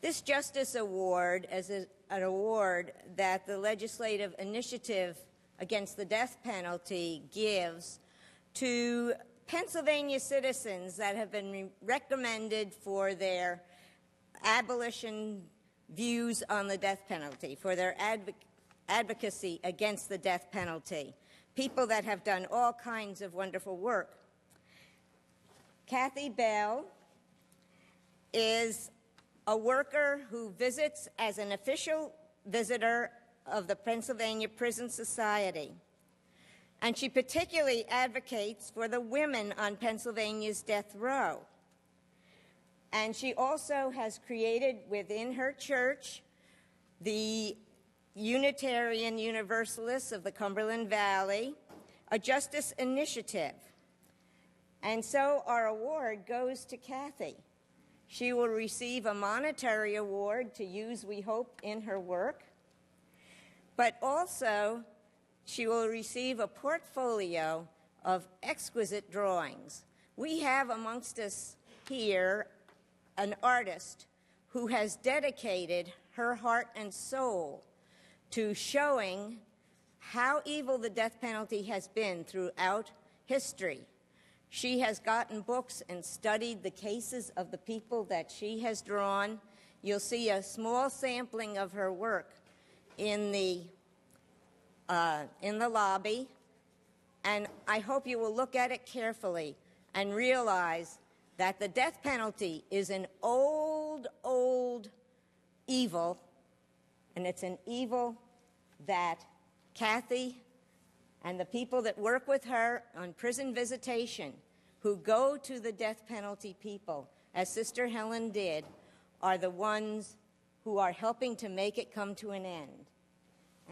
This Justice Award is an award that the Legislative Initiative Against the Death Penalty gives to Pennsylvania citizens that have been recommended for their abolition views on the death penalty, for their advocacy against the death penalty, people that have done all kinds of wonderful work. Kathy Bell is a worker who visits as an official visitor of the Pennsylvania Prison Society, and she particularly advocates for the women on Pennsylvania's death row. And she also has created within her church the Unitarian Universalists of the Cumberland Valley, a Justice Initiative. And so our award goes to Kathy. She will receive a monetary award to use, we hope, in her work, but also she will receive a portfolio of exquisite drawings. We have amongst us here an artist who has dedicated her heart and soul to showing how evil the death penalty has been throughout history. She has gotten books and studied the cases of the people that she has drawn. You'll see a small sampling of her work in the lobby, and I hope you will look at it carefully and realize that the death penalty is an old, old evil, and it's an evil that Kathy and the people that work with her on prison visitation, who go to the death penalty people, as Sister Helen did, are the ones who are helping to make it come to an end.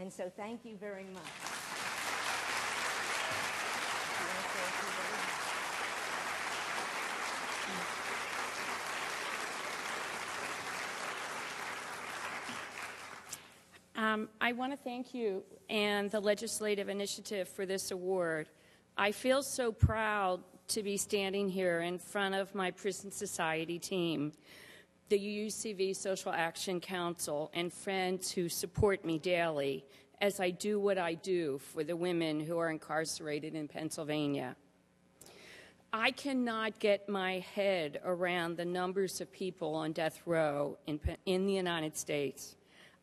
And so thank you very much. I want to thank you and the Legislative Initiative for this award. I feel so proud to be standing here in front of my Prison Society team, the UCV Social Action Council, and friends who support me daily as I do what I do for the women who are incarcerated in Pennsylvania. I cannot get my head around the numbers of people on death row in the United States.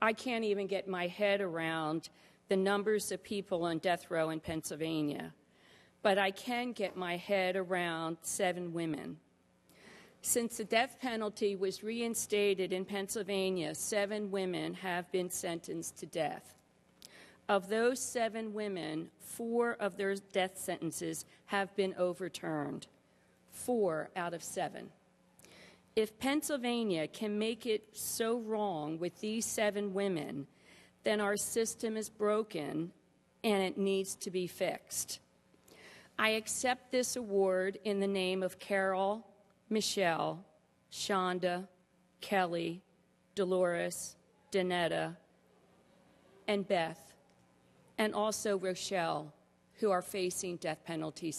I can't even get my head around the numbers of people on death row in Pennsylvania. But I can get my head around 7 women. Since the death penalty was reinstated in Pennsylvania, 7 women have been sentenced to death. Of those 7 women, 4 of their death sentences have been overturned. 4 out of 7. If Pennsylvania can make it so wrong with these 7 women, then our system is broken and it needs to be fixed. I accept this award in the name of Carol, Michelle, Shonda, Kelly, Dolores, Danetta, and Beth, and also Rochelle, who are facing death penalty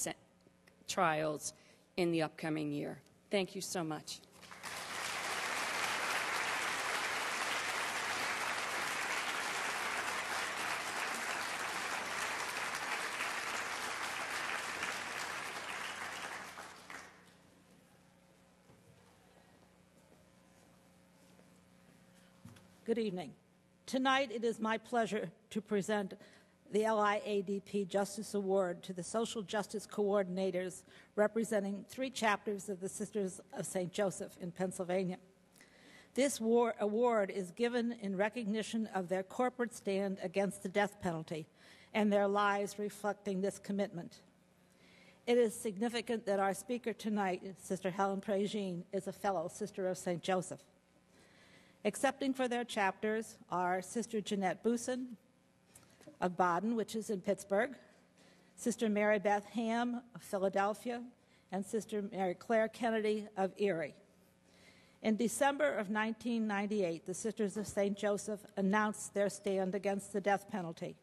trials in the upcoming year. Thank you so much. Good evening. Tonight it is my pleasure to present the LIADP Justice Award to the Social Justice Coordinators representing 3 chapters of the Sisters of St. Joseph in Pennsylvania. This award is given in recognition of their corporate stand against the death penalty and their lives reflecting this commitment. It is significant that our speaker tonight, Sister Helen Prejean, is a fellow Sister of St. Joseph. Accepting for their chapters are Sister Jeanette Busen of Baden, which is in Pittsburgh, Sister Mary Beth Ham of Philadelphia, and Sister Mary Claire Kennedy of Erie. In December of 1998, the Sisters of St. Joseph announced their stand against the death penalty.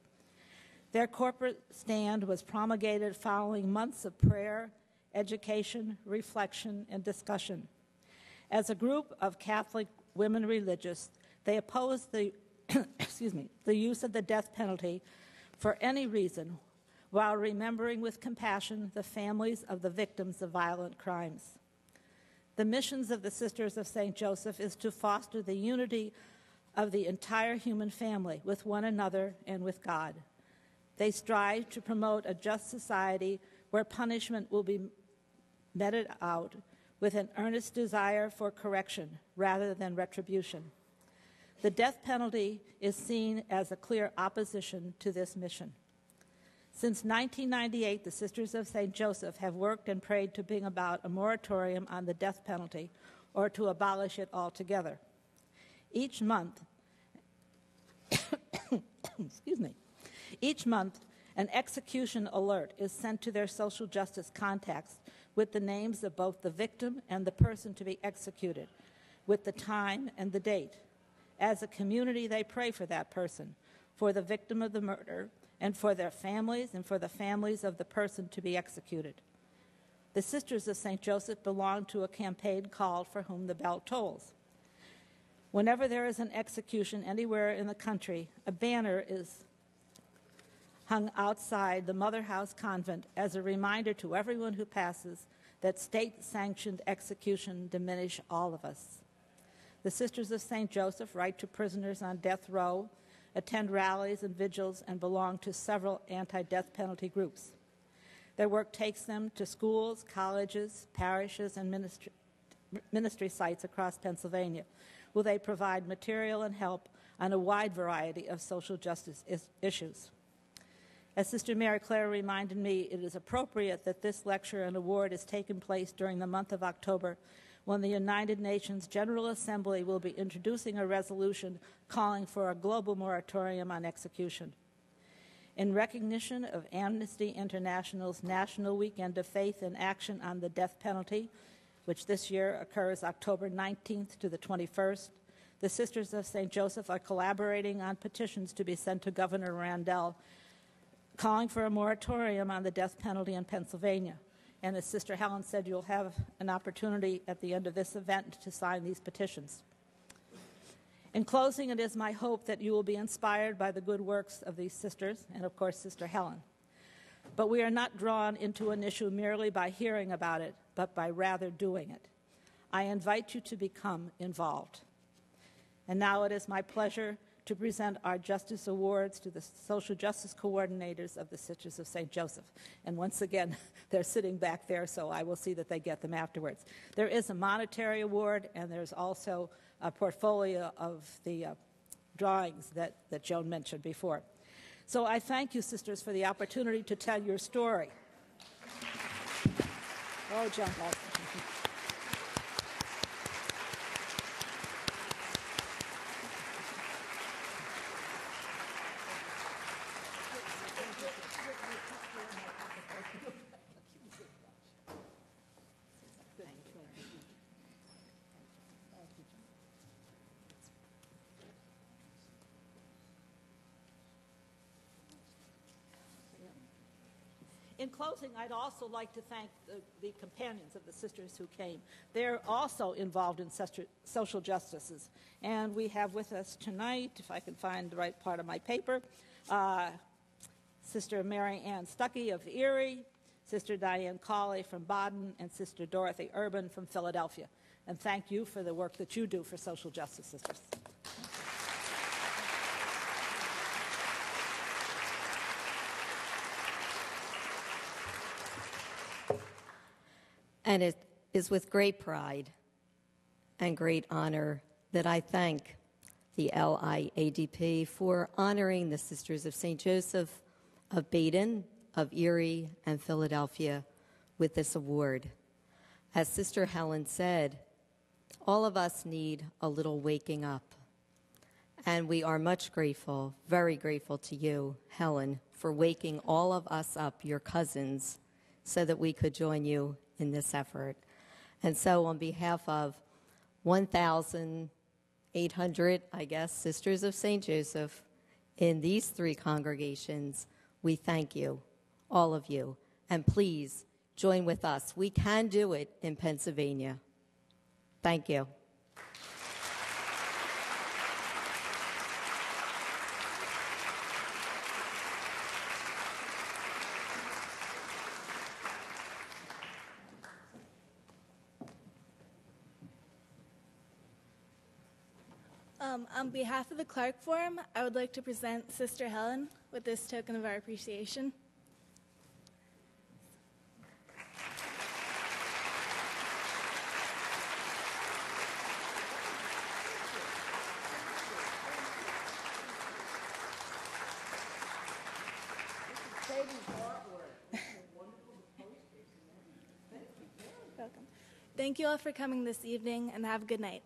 Their corporate stand was promulgated following months of prayer, education, reflection, and discussion. As a group of Catholic women religious, they opposed the the use of the death penalty for any reason, while remembering with compassion the families of the victims of violent crimes. The missions of the Sisters of St. Joseph is to foster the unity of the entire human family with one another and with God. They strive to promote a just society where punishment will be meted out with an earnest desire for correction rather than retribution. The death penalty is seen as a clear opposition to this mission. Since 1998, the Sisters of St. Joseph have worked and prayed to bring about a moratorium on the death penalty or to abolish it altogether. Each month, excuse me. Each month, an execution alert is sent to their social justice contacts with the names of both the victim and the person to be executed, with the time and the date. As a community, they pray for that person, for the victim of the murder, and for their families and for the families of the person to be executed. The Sisters of St. Joseph belong to a campaign called For Whom the Bell Tolls. Whenever there is an execution anywhere in the country, a banner is hung outside the Mother House Convent as a reminder to everyone who passes that state-sanctioned execution diminish all of us. The Sisters of St. Joseph write to prisoners on death row, attend rallies and vigils, and belong to several anti-death penalty groups. Their work takes them to schools, colleges, parishes, and ministry sites across Pennsylvania, where they provide material and help on a wide variety of social justice issues. As Sister Mary Claire reminded me, it is appropriate that this lecture and award is taking place during the month of October, when the United Nations General Assembly will be introducing a resolution calling for a global moratorium on execution. In recognition of Amnesty International's National Weekend of Faith in Action on the Death Penalty, which this year occurs October 19th to the 21st, the Sisters of St. Joseph are collaborating on petitions to be sent to Governor Randall, calling for a moratorium on the death penalty in Pennsylvania. And as Sister Helen said, you'll have an opportunity at the end of this event to sign these petitions. In closing, it is my hope that you will be inspired by the good works of these sisters, and of course, Sister Helen. But we are not drawn into an issue merely by hearing about it, but by rather doing it. I invite you to become involved. And now it is my pleasure to present our Justice Awards to the Social Justice Coordinators of the Sisters of St. Joseph. And once again, they're sitting back there, so I will see that they get them afterwards. There is a monetary award, and there's also a portfolio of the drawings that Joan mentioned before. So I thank you, sisters, for the opportunity to tell your story. Oh, Joan. In closing, I'd also like to thank the companions of the sisters who came. They're also involved in social justices. And we have with us tonight, if I can find the right part of my paper, Sister Mary Ann Stuckey of Erie, Sister Diane Cawley from Baden, and Sister Dorothy Urban from Philadelphia. And thank you for the work that you do for social justice, sisters. And it is with great pride and great honor that I thank the LIADP for honoring the Sisters of St. Joseph of Baden, of Erie, and Philadelphia with this award. As Sister Helen said, all of us need a little waking up. And we are much grateful, very grateful to you, Helen, for waking all of us up, your cousins, so that we could join you in this effort. And so on behalf of 1,800, I guess, Sisters of St. Joseph in these three congregations, we thank you, all of you. And please join with us. We can do it in Pennsylvania. Thank you. On behalf of the Clarke Forum, I would like to present Sister Helen with this token of our appreciation. Welcome. Thank you all for coming this evening, and have a good night.